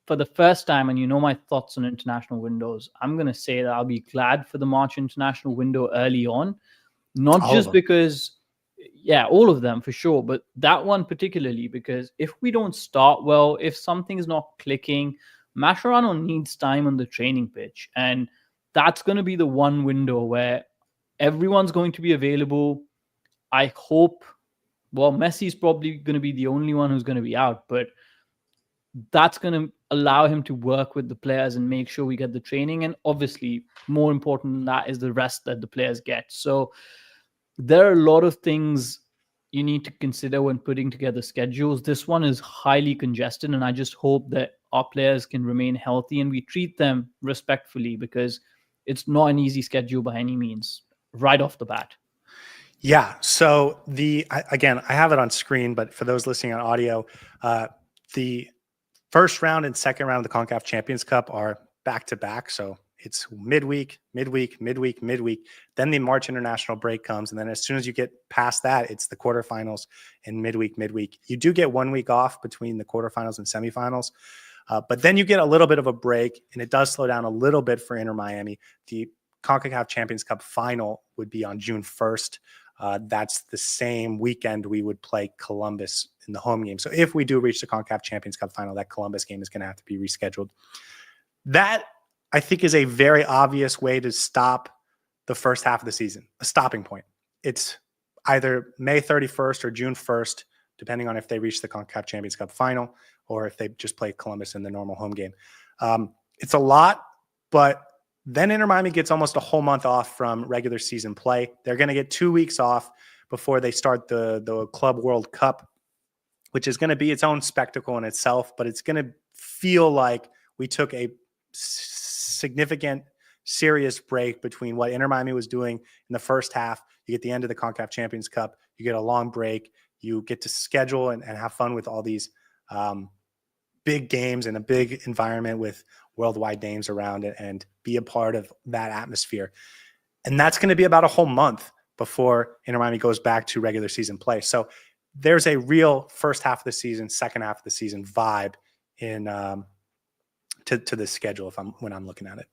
for the first time, and you know my thoughts on international windows, I'm going to say that I'll be glad for the March international window early on, not just because, yeah, all of them for sure, but that one particularly, because if we don't start well, if something's not clicking, Mascherano needs time on the training pitch. And that's going to be the one window where everyone's going to be available. I hope, well, Messi's probably going to be the only one who's going to be out, but that's going to allow him to work with the players and make sure we get the training. And obviously, more important than that is the rest that the players get. So there are a lot of things you need to consider when putting together schedules. This one is highly congested, and I just hope that our players can remain healthy and we treat them respectfully, because it's not an easy schedule by any means, right off the bat. Yeah. So again, I have it on screen, but for those listening on audio, the first round and second round of the CONCACAF Champions Cup are back to back. So it's midweek. Then the March international break comes. And then as soon as you get past that, it's the quarterfinals and midweek. You do get 1 week off between the quarterfinals and semifinals. But then you get a little bit of a break, and it does slow down a little bit for Inter Miami. The CONCACAF Champions Cup final would be on June 1st. That's the same weekend we would play Columbus in the home game. So if we do reach the CONCACAF Champions Cup final, that Columbus game is going to have to be rescheduled. That, I think, is a very obvious way to stop the first half of the season, a stopping point. It's either May 31st or June 1st, depending on if they reach the CONCACAF Champions Cup final or if they just play Columbus in the normal home game. It's a lot, but then Inter Miami gets almost a whole month off from regular season play. They're going to get 2 weeks off before they start the Club World Cup, which is going to be its own spectacle in itself, but it's going to feel like we took a significant, serious break between what Inter Miami was doing in the first half. You get the end of the CONCACAF Champions Cup, you get a long break, you get to schedule and have fun with all these big games in a big environment with worldwide names around it and be a part of that atmosphere. And that's going to be about a whole month before Inter Miami goes back to regular season play. So there's a real first half of the season, second half of the season vibe in to this schedule when I'm looking at it.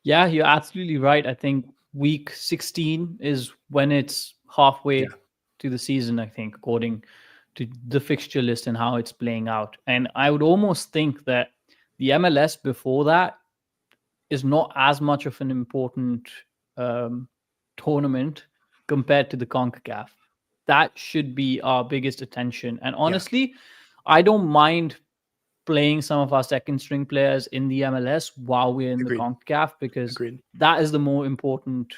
Yeah, you're absolutely right. I think week 16 is when it's halfway to the season, I think, according to the fixture list and how it's playing out. And I would almost think that the MLS before that is not as much of an important tournament compared to the CONCACAF. That should be our biggest attention. And honestly, I don't mind playing some of our second string players in the MLS while we're in the CONCACAF, because that is the more important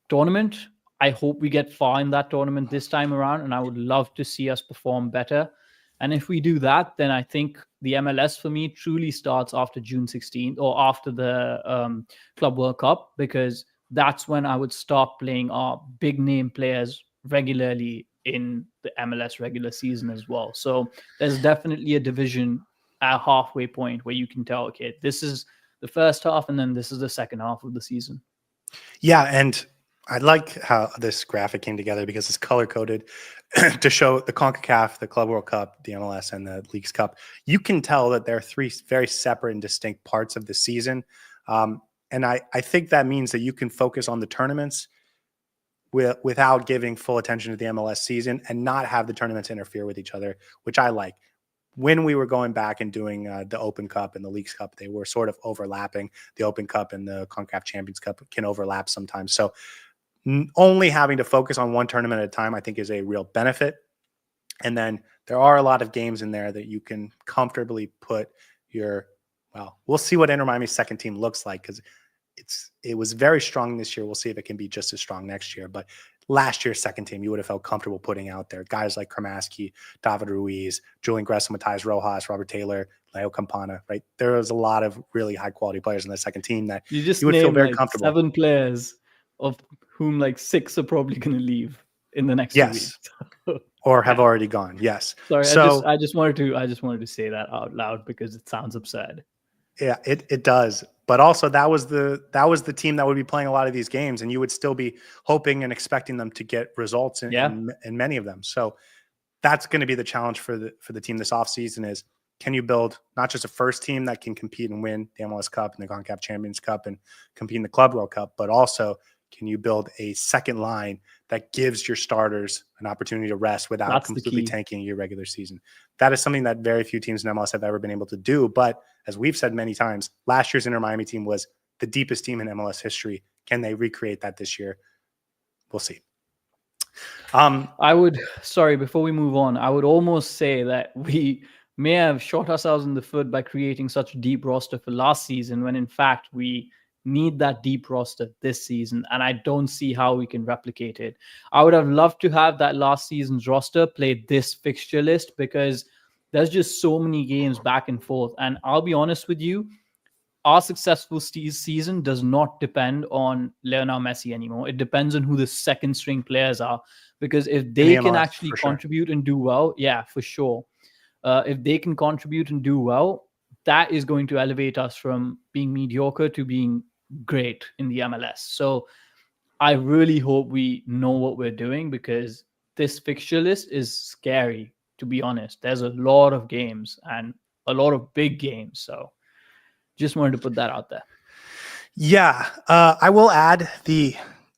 tournament. I hope we get far in that tournament this time around, and I would love to see us perform better. And if we do that, then I think the MLS for me truly starts after June 16th or after the Club World Cup, because that's when I would start playing our big name players regularly in the MLS regular season as well. So there's definitely a division at a halfway point where you can tell, okay, this is the first half and then this is the second half of the season. Yeah, and I like how this graphic came together because it's color-coded to show the CONCACAF, the Club World Cup, the MLS, and the Leagues Cup. You can tell that there are three very separate and distinct parts of the season. And I think that means that you can focus on the tournaments without giving full attention to the MLS season and not have the tournaments interfere with each other, which I like. When we were going back and doing the Open Cup and the Leagues Cup, they were sort of overlapping. The Open Cup and the CONCACAF Champions Cup can overlap sometimes. So only having to focus on one tournament at a time, I think, is a real benefit. And then there are a lot of games in there that you can comfortably put your, well, we'll see what Inter Miami's second team looks like, because it was very strong this year. We'll see if it can be just as strong next year. But last year's second team, you would have felt comfortable putting out there guys like Kramaski, David Ruiz, Julian Gressel, Matthias Rojas, Robert Taylor, Leo Campana, right? There was a lot of really high quality players in the second team that You just would feel named very like comfortable. 7 players, of whom like 6 are probably going to leave in the next 2 Yes. weeks. Or have already gone. Yes. Sorry, So I just wanted to say that out loud because it sounds absurd. yeah, it does. But also that was the team that would be playing a lot of these games, and you would still be hoping and expecting them to get results in many of them. So that's going to be the challenge for the team this offseason is, can you build not just a first team that can compete and win the MLS Cup and the CONCACAF Champions Cup and compete in the Club World Cup, but also can you build a second line that gives your starters an opportunity to rest without completely tanking your regular season? That is something that very few teams in MLS have ever been able to do. But as we've said many times, last year's Inter Miami team was the deepest team in MLS history. Can they recreate that this year? We'll see. Before we move on, I would almost say that we may have shot ourselves in the foot by creating such a deep roster for last season, when in fact we need that deep roster this season, and I don't see how we can replicate it. I would have loved to have that last season's roster play this fixture list, because there's just so many games back and forth. And I'll be honest with you, our successful season does not depend on Lionel Messi anymore. It depends on who the second string players are, because if they can actually contribute and do well, yeah, for sure. If they can contribute and do well, that is going to elevate us from being mediocre to being great in the MLS. So I really hope we know what we're doing, because this fixture list is scary, to be honest. There's a lot of games and a lot of big games. So just wanted to put that out there. Yeah. I will add the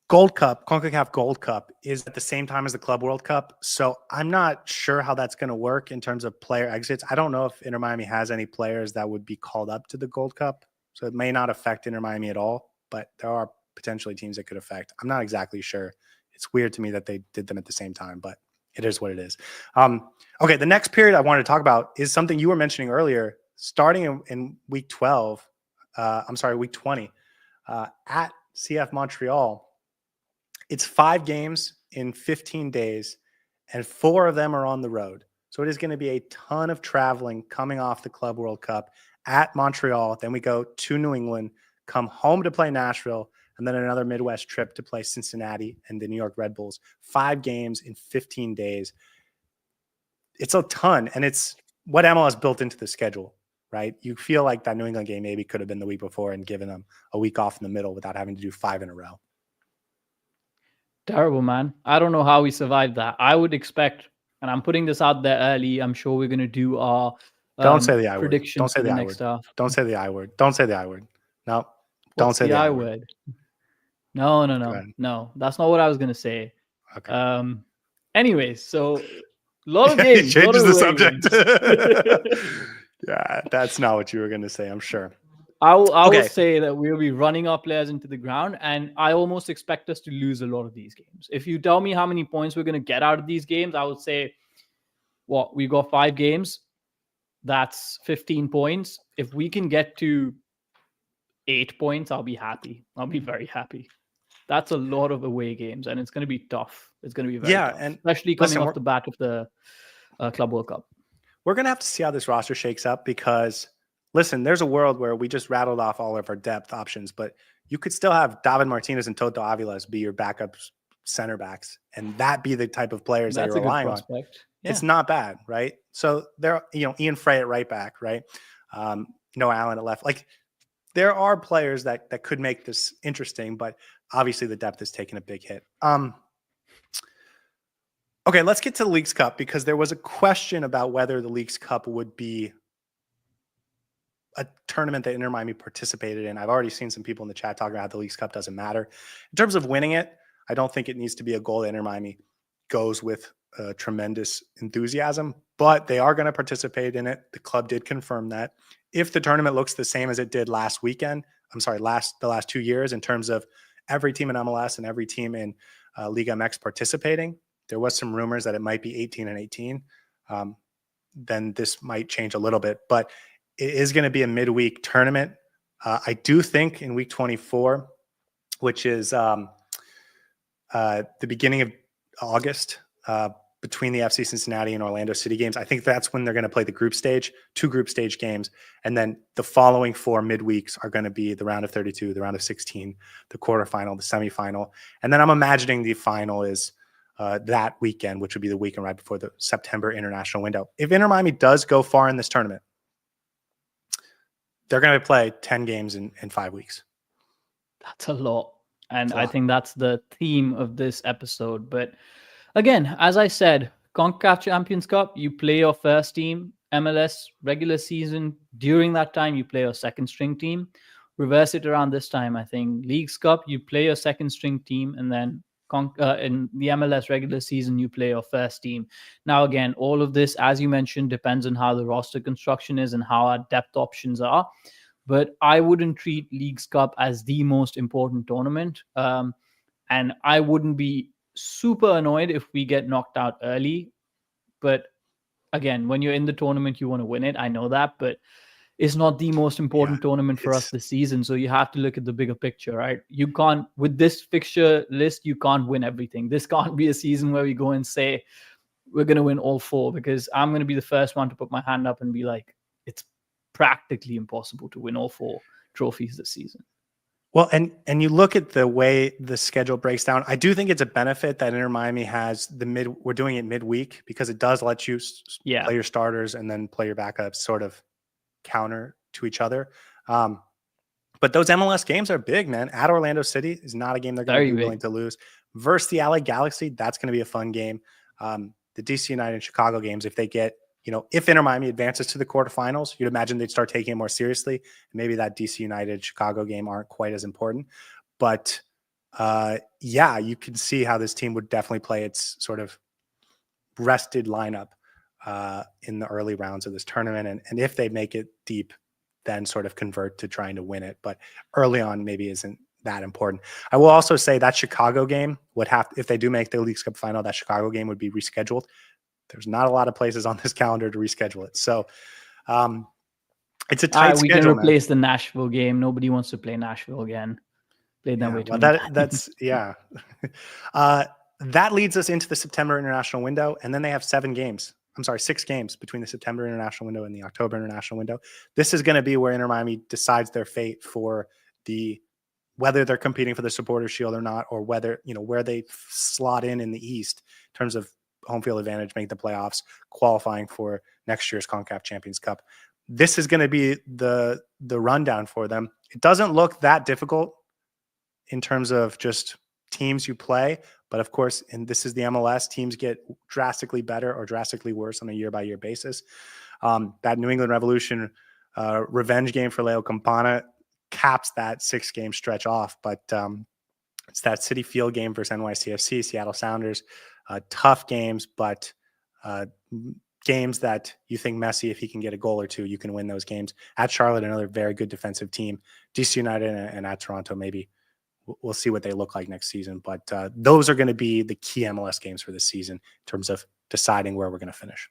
Gold Cup, CONCACAF Gold Cup, is at the same time as the Club World Cup. So I'm not sure how that's going to work in terms of player exits. I don't know if Inter Miami has any players that would be called up to the Gold Cup. So it may not affect Inter Miami at all, but there are potentially teams that could affect. I'm not exactly sure. It's weird to me that they did them at the same time, but it is what it is. Okay, the next period I wanted to talk about is something you were mentioning earlier, starting in week 12. Week 20 at CF Montreal. It's 5 games in 15 days, and 4 of them are on the road. So it is going to be a ton of traveling coming off the Club World Cup at Montreal. Then we go to New England, come home to play Nashville, and then another Midwest trip to play Cincinnati and the New York Red Bulls. 5 games in 15 days. It's a ton, and it's what MLS built into the schedule, right? You feel like that New England game maybe could have been the week before and given them a week off in the middle without having to do 5 in a row. Terrible, man. I don't know how we survived that. I would expect, and I'm putting this out there early, I'm sure we're going to do our don't say the I word. predictions. Don't say the I word. Don't say the I word. Don't say the I word. No. Don't say the I word. No. That's not what I was going to say. Okay. Anyways, so a lot of games. Changes the subject. Yeah, that's not what you were going to say, I'm sure. I will say that we'll be running our players into the ground, and I almost expect us to lose a lot of these games. If you tell me how many points we're going to get out of these games, I would say, we got 5 games. That's 15 points. If we can get to 8 points, I'll be happy. I'll be very happy. That's a lot of away games, and it's going to be tough. It's going to be very tough, and especially coming off the bat of the Club World Cup. We're going to have to see how this roster shakes up, because listen, there's a world where we just rattled off all of our depth options, but you could still have David Martinez and Toto Aviles be your backup center backs, and that be the type of players that you're relying on. Yeah. It's not bad, right? So there, Ian Frey at right back, right? Noah Allen at left. Like, there are players that could make this interesting, but obviously the depth is taking a big hit. Okay, let's get to the Leagues Cup, because there was a question about whether the Leagues Cup would be a tournament that Inter Miami participated in. I've already seen some people in the chat talking about how the Leagues Cup doesn't matter. In terms of winning it, I don't think it needs to be a goal that Inter Miami goes with tremendous enthusiasm, but they are going to participate in it. The club did confirm that. If the tournament looks the same as it did last weekend, the last 2 years in terms of every team in MLS and every team in Liga MX participating. There was some rumors that it might be 18 and 18. Then this might change a little bit, but it is going to be a midweek tournament. I do think in week 24, which is the beginning of August, between the FC Cincinnati and Orlando City games, I think that's when they're going to play the group stage, 2 group stage games. And then the following 4 midweeks are going to be the round of 32, the round of 16, the quarterfinal, the semifinal. And then I'm imagining the final is that weekend, which would be the weekend right before the September international window. If Inter Miami does go far in this tournament, they're going to play 10 games in 5 weeks. That's a lot. And I think that's the theme of this episode. But again, as I said, CONCACAF Champions Cup, you play your first team. MLS regular season, during that time, you play your second string team. Reverse it around this time, I think. Leagues Cup, you play your second string team. And then in the MLS regular season, you play your first team. Now, again, all of this, as you mentioned, depends on how the roster construction is and how our depth options are. But I wouldn't treat Leagues Cup as the most important tournament. And I wouldn't be super annoyed if we get knocked out early. But again, when you're in the tournament, you want to win it. I know that, but it's not the most important tournament for us this season. So you have to look at the bigger picture, right? You can't, with this fixture list, you can't win everything. This can't be a season where we go and say, we're going to win all 4, because I'm going to be the first one to put my hand up and be like, it's practically impossible to win all 4 trophies this season. Well, and you look at the way the schedule breaks down. I do think it's a benefit that Inter Miami has we're doing it midweek, because it does let you play your starters and then play your backups sort of counter to each other. But those MLS games are big, man. At Orlando City is not a game they're going to be willing to lose. Versus the LA Galaxy, that's going to be a fun game. The DC United and Chicago games, if they get, if Inter Miami advances to the quarterfinals, you'd imagine they'd start taking it more seriously. Maybe that DC United Chicago game aren't quite as important. But you can see how this team would definitely play its sort of rested lineup in the early rounds of this tournament. And if they make it deep, then sort of convert to trying to win it. But early on maybe isn't that important. I will also say that Chicago game if they do make the Leagues Cup final, that Chicago game would be rescheduled. There's not a lot of places on this calendar to reschedule it. So it's a tight schedule. We can replace the Nashville game. Nobody wants to play Nashville again. Played that way too. That's that leads us into the September international window. And then they have 6 games between the September international window and the October international window. This is going to be where Inter Miami decides their fate for whether they're competing for the Supporters Shield or not, or whether, where they slot in the East in terms of home field advantage, make the playoffs, qualifying for next year's CONCACAF Champions Cup. This is going to be the rundown for them. It doesn't look that difficult in terms of just teams you play, but of course, and this is the MLS, teams get drastically better or drastically worse on a year-by-year basis. That New England Revolution revenge game for Leo Campana caps that 6-game stretch off, but it's that Citi Field game versus NYCFC, Seattle Sounders. Tough games, but games that you think Messi, if he can get a goal or 2, you can win those games. At Charlotte, another very good defensive team. DC United and at Toronto, maybe we'll see what they look like next season. But those are going to be the key MLS games for this season in terms of deciding where we're going to finish.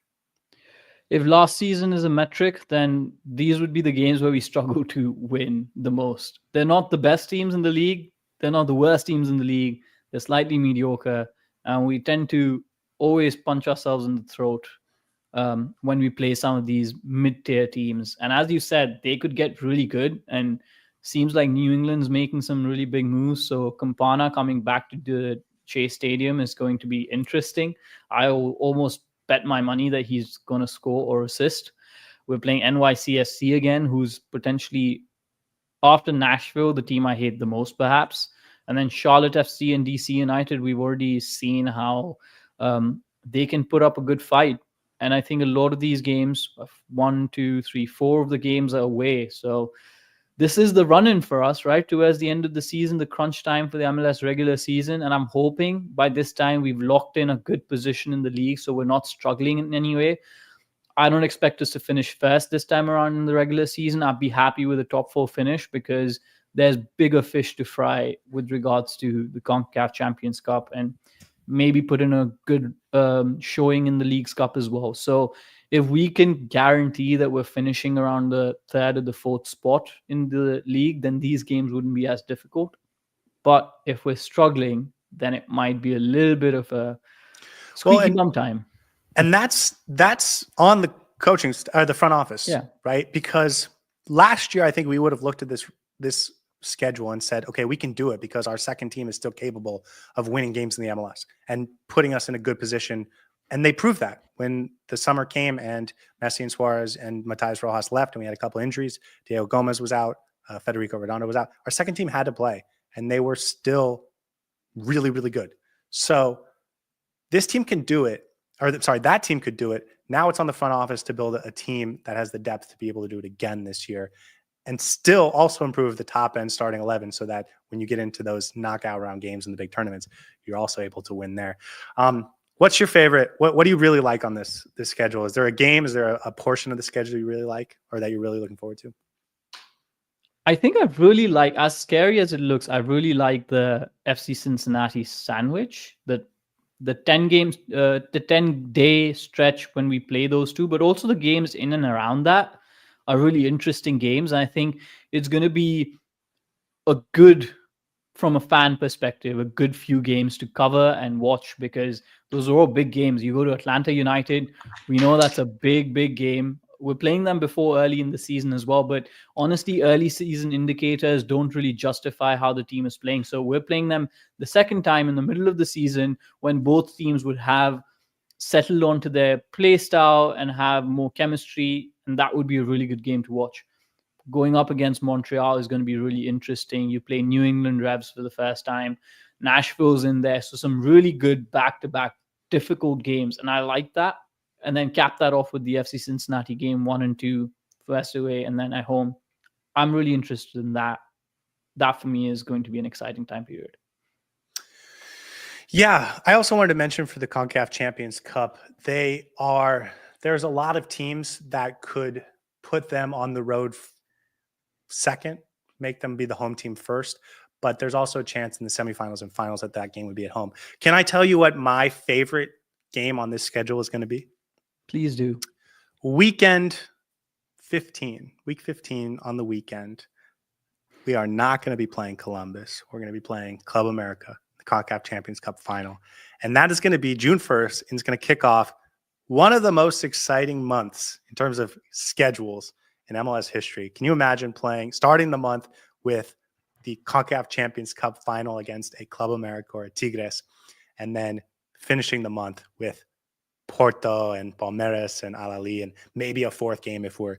If last season is a metric, then these would be the games where we struggle to win the most. They're not the best teams in the league. They're not the worst teams in the league. They're slightly mediocre. And we tend to always punch ourselves in the throat when we play some of these mid-tier teams. And as you said, they could get really good. And seems like New England's making some really big moves. So Campana coming back to the Chase Stadium is going to be interesting. I will almost bet my money that he's going to score or assist. We're playing NYCFC again, who's potentially, after Nashville, the team I hate the most, perhaps. And then Charlotte FC and DC United, we've already seen how they can put up a good fight. And I think a lot of these games, 1, 2, 3, 4 of the games are away. So this is the run-in for us, right? Towards the end of the season, the crunch time for the MLS regular season. And I'm hoping by this time we've locked in a good position in the league, so we're not struggling in any way. I don't expect us to finish first this time around in the regular season. I'd be happy with a top 4 finish, because there's bigger fish to fry with regards to the CONCACAF Champions Cup, and maybe put in a good showing in the Leagues Cup as well. So if we can guarantee that we're finishing around the third or the fourth spot in the league, then these games wouldn't be as difficult. But if we're struggling, then it might be a little bit of a squeaky bum time. And that's on the coaching the front office, right? Because last year I think we would have looked at this schedule and said, okay, we can do it because our second team is still capable of winning games in the MLS and putting us in a good position. And they proved that when the summer came and Messi and Suarez and Matias Rojas left and we had a couple injuries. Diego Gomez was out. Federico Redondo was out. Our second team had to play, and they were still really, really good. So this team can do it, that team could do it. Now it's on the front office to build a team that has the depth to be able to do it again this year and still also improve the top end starting 11 so that when you get into those knockout round games in the big tournaments, you're also able to win there. What's your favorite? What do you really like on this schedule? Is there a game? Is there a portion of the schedule you really like or that you're really looking forward to? I think I really like, as scary as it looks, I really like the FC Cincinnati sandwich, the 10-day stretch when we play those two, but also the games in and around that are really interesting games. And I think it's going to be a good, from a fan perspective, a good few games to cover and watch because those are all big games. You go to Atlanta United, we know that's a big, big game. We're playing them before early in the season as well, but honestly, early season indicators don't really justify how the team is playing. So we're playing them the second time in the middle of the season when both teams would have settled onto their play style and have more chemistry, and that would be a really good game to watch. Going up against Montreal is going to be really interesting. You play New England Revs for the first time. Nashville's in there. So some really good back-to-back difficult games, and I like that. And then cap that off with the FC Cincinnati game 1 and 2, first away and then at home. I'm really interested in that. That for me is going to be an exciting time period. Yeah, I also wanted to mention for the CONCACAF Champions Cup, there's a lot of teams that could put them on the road second, make them be the home team first. But there's also a chance in the semifinals and finals that game would be at home. Can I tell you what my favorite game on this schedule is going to be? Please do. Week 15 on the weekend. We are not going to be playing Columbus. We're going to be playing Club America, the CONCACAF Champions Cup final. And that is going to be June 1st, and it's going to kick off one of the most exciting months in terms of schedules in MLS history. Can you imagine starting the month with the CONCACAF Champions Cup final against a Club America or a Tigres, and then finishing the month with Porto and Palmeiras and Al-Ahly, and maybe a fourth game if we're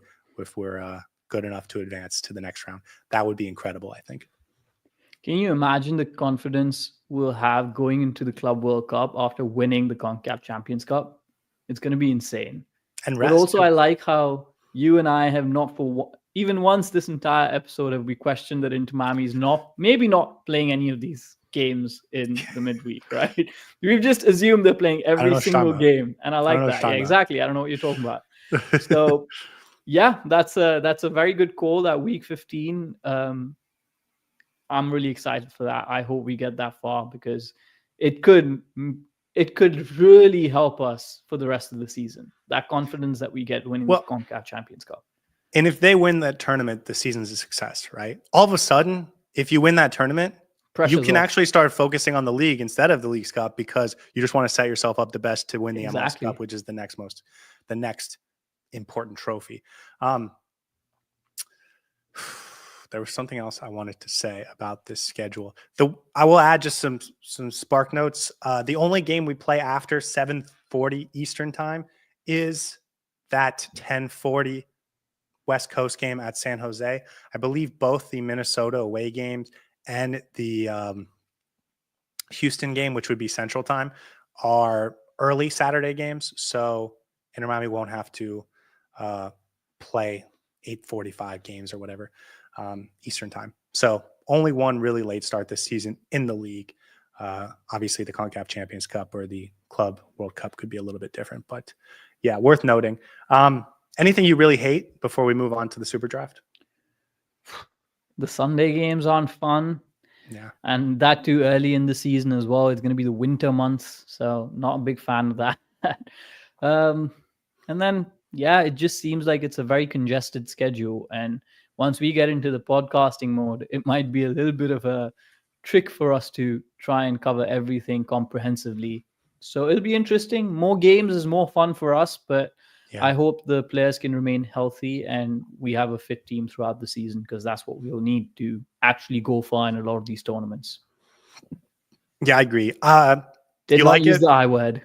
good enough to advance to the next round? That would be incredible, I think. Can you imagine the confidence we'll have going into the Club World Cup after winning the CONCACAF Champions Cup? It's going to be insane. And but also, I like how you and I have not even once this entire episode have we questioned that Inter Miami is maybe not playing any of these games in the midweek, right? We've just assumed they're playing every single game, and I like that. Yeah, exactly. I don't know what you're talking about. So, yeah, that's a very good call. That week 15. I'm really excited for that. I hope we get that far because it could really help us for the rest of the season. That confidence that we get winning the CONCACAF Champions Cup. And if they win that tournament, the season's a success, right? All of a sudden, if you win that tournament, you can actually start focusing on the league instead of the Leagues Cup because you just want to set yourself up the best to win the MLS Cup, which is the next important trophy. There was something else I wanted to say about this schedule. I will add just some spark notes. The only game we play after 7:40 Eastern time is that 10:40 West Coast game at San Jose. I believe both the Minnesota away games and the Houston game, which would be Central Time, are early Saturday games. So Inter Miami won't have to play 8:45 games or whatever Eastern Time. So only one really late start this season in the league. Obviously, the CONCACAF Champions Cup or the Club World Cup could be a little bit different. But yeah, worth noting. Anything you really hate before we move on to the Super Draft? The Sunday games aren't fun. Yeah. And that too early in the season as well. It's going to be the winter months. So not a big fan of that. And then, yeah, it just seems like it's a very congested schedule. And once we get into the podcasting mode, it might be a little bit of a trick for us to try and cover everything comprehensively. So it'll be interesting. More games is more fun for us, but Yeah. I hope the players can remain healthy and we have a fit team throughout the season, because that's what we'll need to actually go far in a lot of these tournaments. Yeah, I agree. Did you not like use it? the I word.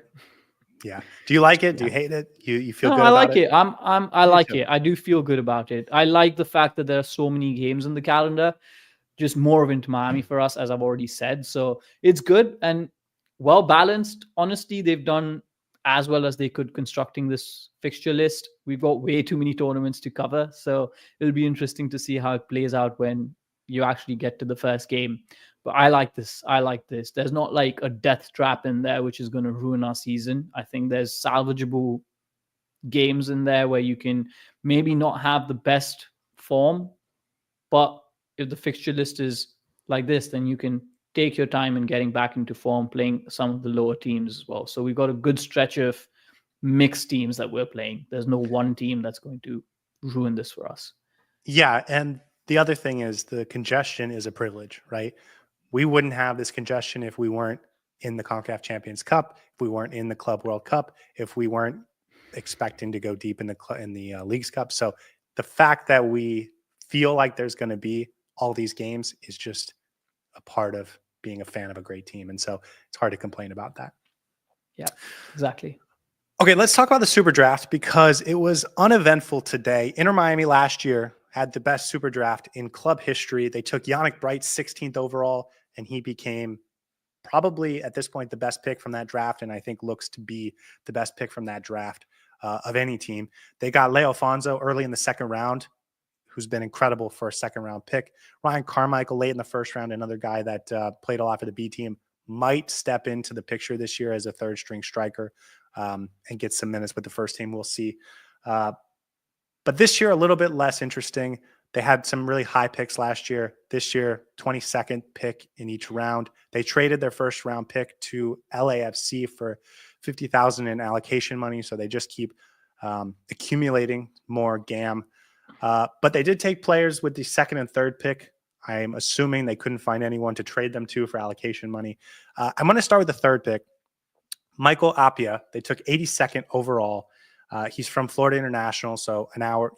Yeah. Do you like it? Do Yeah. you hate it? You feel No, good I about like it. I Me like too. it. I do feel good about it. I like the fact that there are so many games in the calendar. Just more of Inter Miami for us, as I've already said. So it's good and well balanced. Honestly, they've done as well as they could constructing this fixture list. We've got way too many tournaments to cover. So it'll be interesting to see how it plays out when you actually get to the first game. But I like this. I like this. There's not like a death trap in there, which is going to ruin our season. I think there's salvageable games in there where you can maybe not have the best form, but if the fixture list is like this, then you can take your time in getting back into form, playing some of the lower teams as well. So we've got a good stretch of mixed teams that we're playing. There's no one team that's going to ruin this for us. Yeah. And the other thing is the congestion is a privilege, right? We wouldn't have this congestion if we weren't in the CONCACAF Champions Cup, if we weren't in the Club World Cup, if we weren't expecting to go deep in the Leagues Cup. So the fact that we feel like there's going to be all these games is just a part of being a fan of a great team. And so it's hard to complain about that. Yeah, exactly. Okay, let's talk about the Super Draft because it was uneventful today. Inter Miami last year had the best Super Draft in club history. They took Yannick Bright 16th overall, and he became probably at this point the best pick from that draft, and I think looks to be the best pick from that draft of any team. They got Leo Fonzo early in the second round, who's been incredible for a second round pick. Ryan Carmichael late in the first round, another guy that played a lot for the B team, might step into the picture this year as a third string striker and get some minutes with the first team. We'll see. But this year, a little bit less interesting. They had some really high picks last year. This year, 22nd pick in each round. They traded their first round pick to LAFC for $50,000 in allocation money. So they just keep accumulating more GAM. But they did take players with the second and third pick. I'm assuming they couldn't find anyone to trade them to for allocation money. I'm going to start with the third pick. Michael Appia, they took 82nd overall. He's from Florida International, so an hour,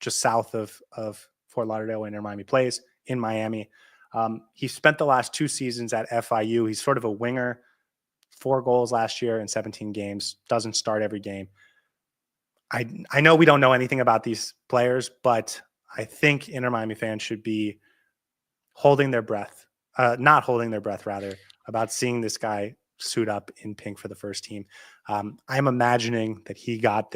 just south of Fort Lauderdale, where Inter Miami plays in Miami. He spent the last 2 seasons at FIU. He's sort of a winger, 4 goals last year in 17 games, doesn't start every game. I know we don't know anything about these players, but I think Inter Miami fans should be holding their breath, not holding their breath, rather, about seeing this guy suit up in pink for the first team. I'm imagining that he got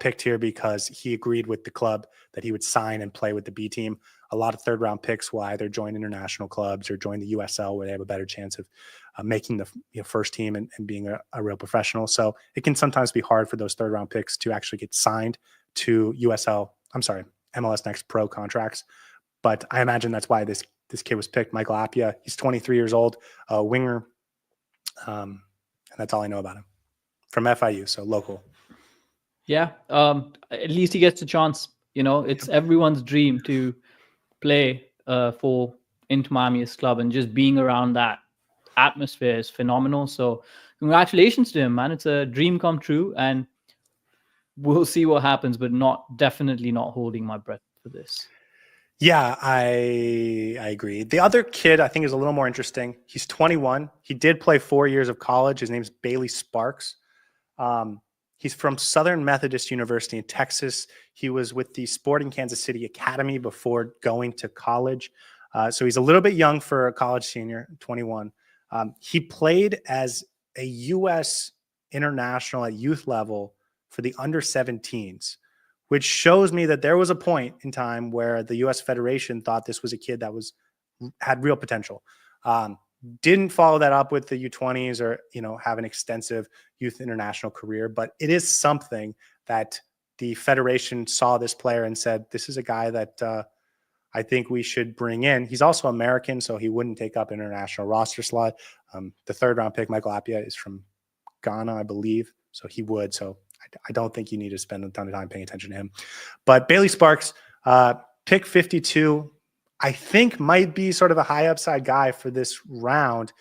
picked here because he agreed with the club that he would sign and play with the B team. A lot of third round picks will either join international clubs or join the USL, where they have a better chance of making the first team and being a real professional. So it can sometimes be hard for those third round picks to actually get signed to MLS Next Pro contracts. But I imagine that's why this kid was picked, Michael Appia. He's 23 years old, a winger. And that's all I know about him from FIU, so local. Yeah, at least he gets a chance. It's everyone's dream to play for Inter Miami's club, and just being around that atmosphere is phenomenal. So congratulations to him, man. It's a dream come true, and we'll see what happens, but definitely not holding my breath for this. Yeah, I agree. The other kid I think is a little more interesting. He's 21. He did play 4 years of college. His name's Bailey Sparks. He's from Southern Methodist University in Texas. He was with the Sporting Kansas City Academy before going to college. So he's a little bit young for a college senior, 21. He played as a U.S. international at youth level for the under 17s, which shows me that there was a point in time where the U.S. Federation thought this was a kid that had real potential. Didn't follow that up with the U20s or, have an extensive youth international career, but it is something that the Federation saw this player and said, this is a guy that I think we should bring in, he's also American, so he wouldn't take up international roster slot. The 3rd round pick, Michael Appiah, is from Ghana, I believe. So he would. So I don't think you need to spend a ton of time paying attention to him. But Bailey Sparks, pick 52, I think might be sort of a high upside guy for this round.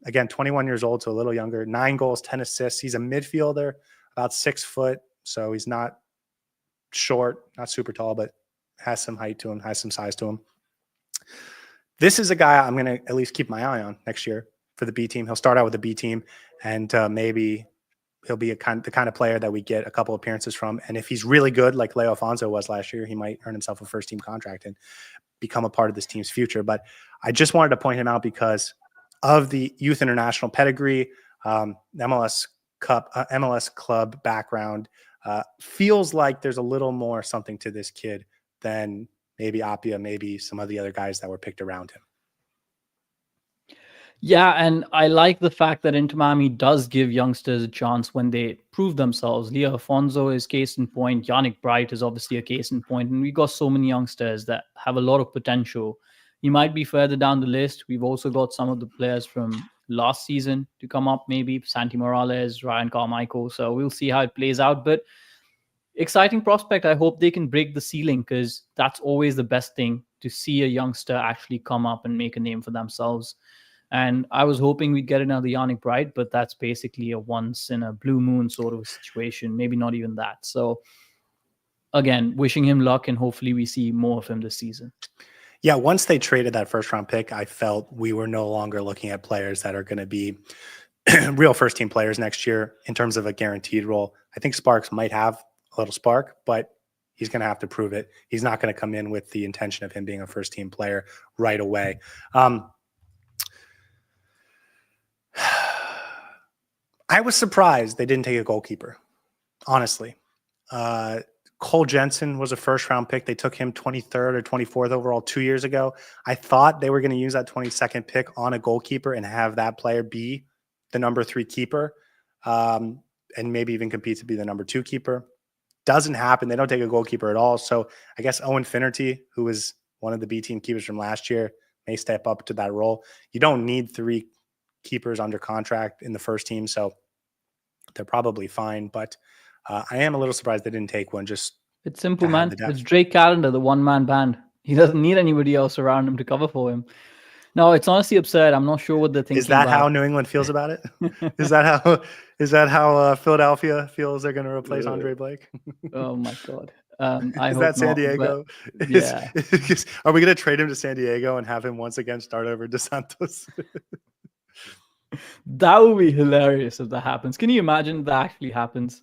Again, 21 years old, so a little younger, 9 goals, 10 assists. He's a midfielder, about 6 foot. So he's not short, not super tall, but has some height to him, has some size to him. This is a guy I'm going to at least keep my eye on next year for the B team. He'll start out with the B team, and maybe he'll be the kind of player that we get a couple appearances from. And if he's really good, like Leo Alfonso was last year, he might earn himself a first team contract and become a part of this team's future. But I just wanted to point him out because of the youth international pedigree, MLS Cup, MLS club background. Feels like there's a little more something to this kid than maybe Appiah, maybe some of the other guys that were picked around him. Yeah, and I like the fact that Inter Miami does give youngsters a chance when they prove themselves. Leo Alfonso is case in point. Yannick Bright is obviously a case in point. And we got so many youngsters that have a lot of potential. He might be further down the list. We've also got some of the players from last season to come up, maybe Santi Morales, Ryan Carmichael. So we'll see how it plays out. But exciting prospect. I hope they can break the ceiling, because that's always the best thing, to see a youngster actually come up and make a name for themselves. And I was hoping we'd get another Yannick Bright, but that's basically a once in a blue moon sort of situation. Maybe not even that. So again, wishing him luck, and hopefully we see more of him this season. Yeah, once they traded that 1st round pick, I felt we were no longer looking at players that are going to be real first team players next year in terms of a guaranteed role. I think Sparks might have a little spark, but he's going to have to prove it. He's not going to come in with the intention of him being a first team player right away. I was surprised they didn't take a goalkeeper, honestly. Cole Jensen was a 1st round pick. They took him 23rd or 24th overall 2 years ago. I thought they were going to use that 22nd pick on a goalkeeper and have that player be the number 3 keeper, and maybe even compete to be the number 2 keeper. Doesn't happen. They don't take a goalkeeper at all. So I guess Owen Finnerty, who was one of the B team keepers from last year, may step up to that role. You don't need 3 keepers under contract in the first team, so they're probably fine. But I am a little surprised they didn't take one. Just it's simple, man. It's Drake Callender, the one-man band. He doesn't need anybody else around him to cover for him. No, it's honestly absurd. I'm not sure what they're thinking. Is that how New England feels about it? Is that how Philadelphia feels they're going to replace Andre Blake? Oh my God. Is that San Diego? Yeah. Are we going to trade him to San Diego and have him once again start over DeSantos? That would be hilarious if that happens. Can you imagine if that actually happens?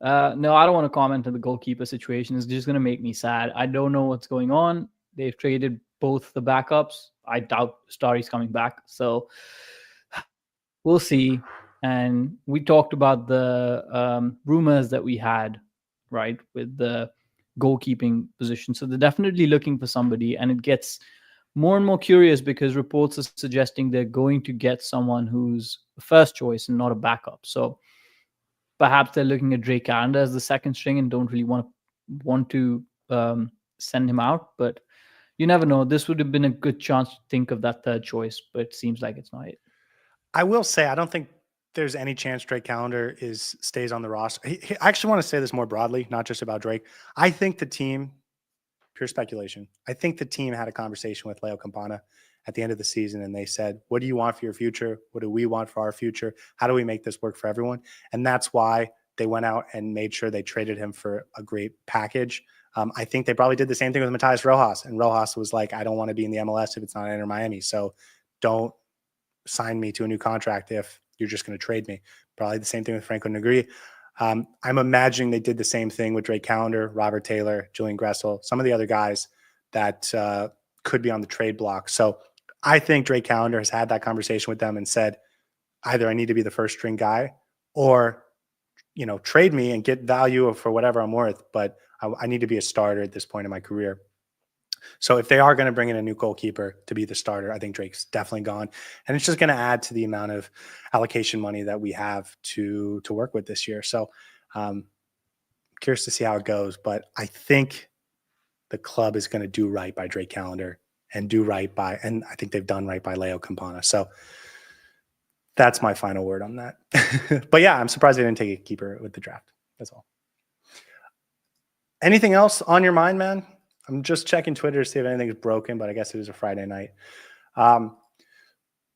No, I don't want to comment on the goalkeeper situation. It's just going to make me sad. I don't know what's going on. They've traded both the backups. I doubt Starry's coming back. So we'll see. And we talked about the rumors that we had, right, with the goalkeeping position. So they're definitely looking for somebody, and it gets more and more curious because reports are suggesting they're going to get someone who's the first choice and not a backup. So perhaps they're looking at Drake Callender as the second string and don't really want to send him out. But you never know. This would have been a good chance to think of that 3rd choice, but it seems like it's not it. I will say, I don't think there's any chance Drake Callender stays on the roster. I actually want to say this more broadly, not just about Drake. I think the team, pure speculation, I think the team had a conversation with Leo Campana at the end of the season, and they said, what do you want for your future? What do we want for our future? How do we make this work for everyone? And that's why they went out and made sure they traded him for a great package. I think they probably did the same thing with Matías Rojas, and Rojas was like, I don't want to be in the MLS if it's not Inter Miami. So don't sign me to a new contract if you're just going to trade me. Probably the same thing with Franco Negri. I'm imagining they did the same thing with Drake Callender, Robert Taylor, Julian Gressel, some of the other guys that could be on the trade block. So I think Drake Callender has had that conversation with them and said, either I need to be the first string guy, or, trade me and get value for whatever I'm worth, but I need to be a starter at this point in my career. So if they are going to bring in a new goalkeeper to be the starter, I think Drake's definitely gone. And it's just going to add to the amount of allocation money that we have to work with this year. So curious to see how it goes. But I think the club is going to do right by Drake Callender and do right by, and I think they've done right by Leo Campana. So that's my final word on that. But yeah, I'm surprised they didn't take a keeper with the draft. That's all. Anything else on your mind, man? I'm just checking Twitter to see if anything is broken, but I guess it was a Friday night.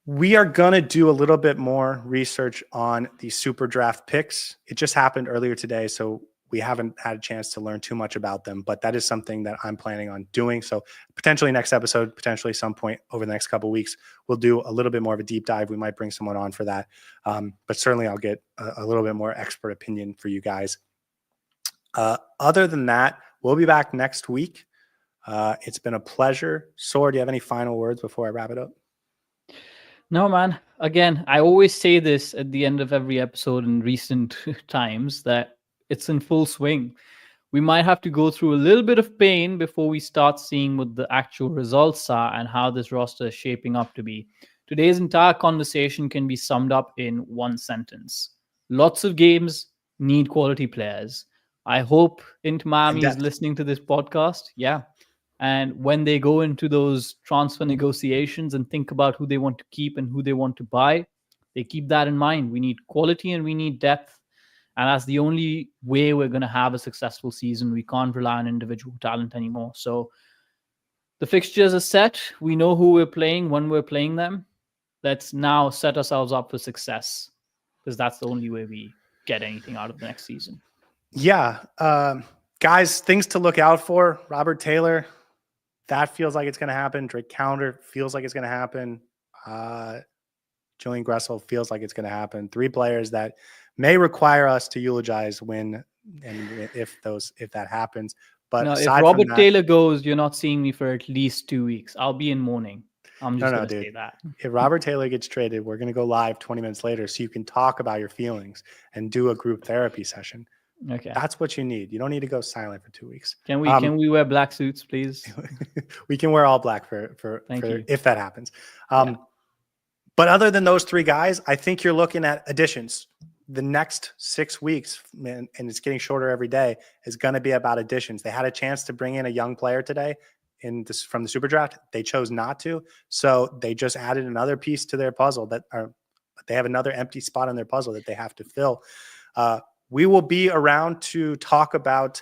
We are going to do a little bit more research on the SuperDraft picks. It just happened earlier today, so we haven't had a chance to learn too much about them, but that is something that I'm planning on doing. So potentially next episode, potentially some point over the next couple of weeks, we'll do a little bit more of a deep dive. We might bring someone on for that. But certainly I'll get a little bit more expert opinion for you guys. Other than that, we'll be back next week. It's been a pleasure. Saur, do you have any final words before I wrap it up? No, man. Again, I always say this at the end of every episode in recent times, that it's in full swing. We might have to go through a little bit of pain before we start seeing what the actual results are and how this roster is shaping up to be. Today's entire conversation can be summed up in one sentence. Lots of games need quality players. I hope Inter Miami is listening to this podcast. Yeah. And when they go into those transfer negotiations and think about who they want to keep and who they want to buy, they keep that in mind. We need quality and we need depth. And that's the only way we're going to have a successful season. We can't rely on individual talent anymore. So the fixtures are set. We know who we're playing, when we're playing them. Let's now set ourselves up for success, because that's the only way we get anything out of the next season. Yeah. Guys, things to look out for. Robert Taylor, that feels like it's going to happen. Drake Callender feels like it's going to happen. Julian Gressel feels like it's going to happen. 3 players that may require us to eulogize when and if that happens. But no, if Robert Taylor goes, you're not seeing me for at least 2 weeks. I'll be in mourning. I'm just going to say that. If Robert Taylor gets traded, we're going to go live 20 minutes later so you can talk about your feelings and do a group therapy session. Okay. That's what you need. You don't need to go silent for 2 weeks. Can we wear black suits, please? We can wear all black for if that happens. But other than those 3 guys, I think you're looking at additions. The next 6 weeks, and it's getting shorter every day, is going to be about additions. They had a chance to bring in a young player today from the SuperDraft. They chose not to. So they just added another piece to their puzzle they have another empty spot on their puzzle that they have to fill. We will be around to talk about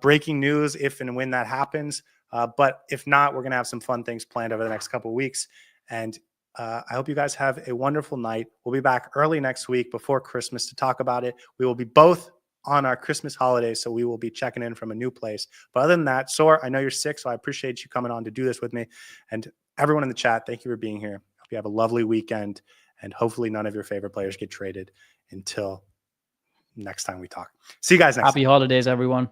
breaking news if and when that happens. But if not, we're going to have some fun things planned over the next couple of weeks. And I hope you guys have a wonderful night. We'll be back early next week before Christmas to talk about it. We will be both on our Christmas holidays, so we will be checking in from a new place. But other than that, Saur, I know you're sick, so I appreciate you coming on to do this with me. And everyone in the chat, thank you for being here. Hope you have a lovely weekend, and hopefully none of your favorite players get traded until next time we talk. See you guys next time. Happy holidays, everyone.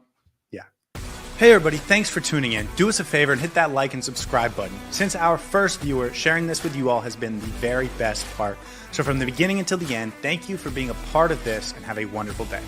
Hey everybody, thanks for tuning in. Do us a favor and hit that like and subscribe button. Since our first viewer, sharing this with you all has been the very best part. So from the beginning until the end, thank you for being a part of this and have a wonderful day.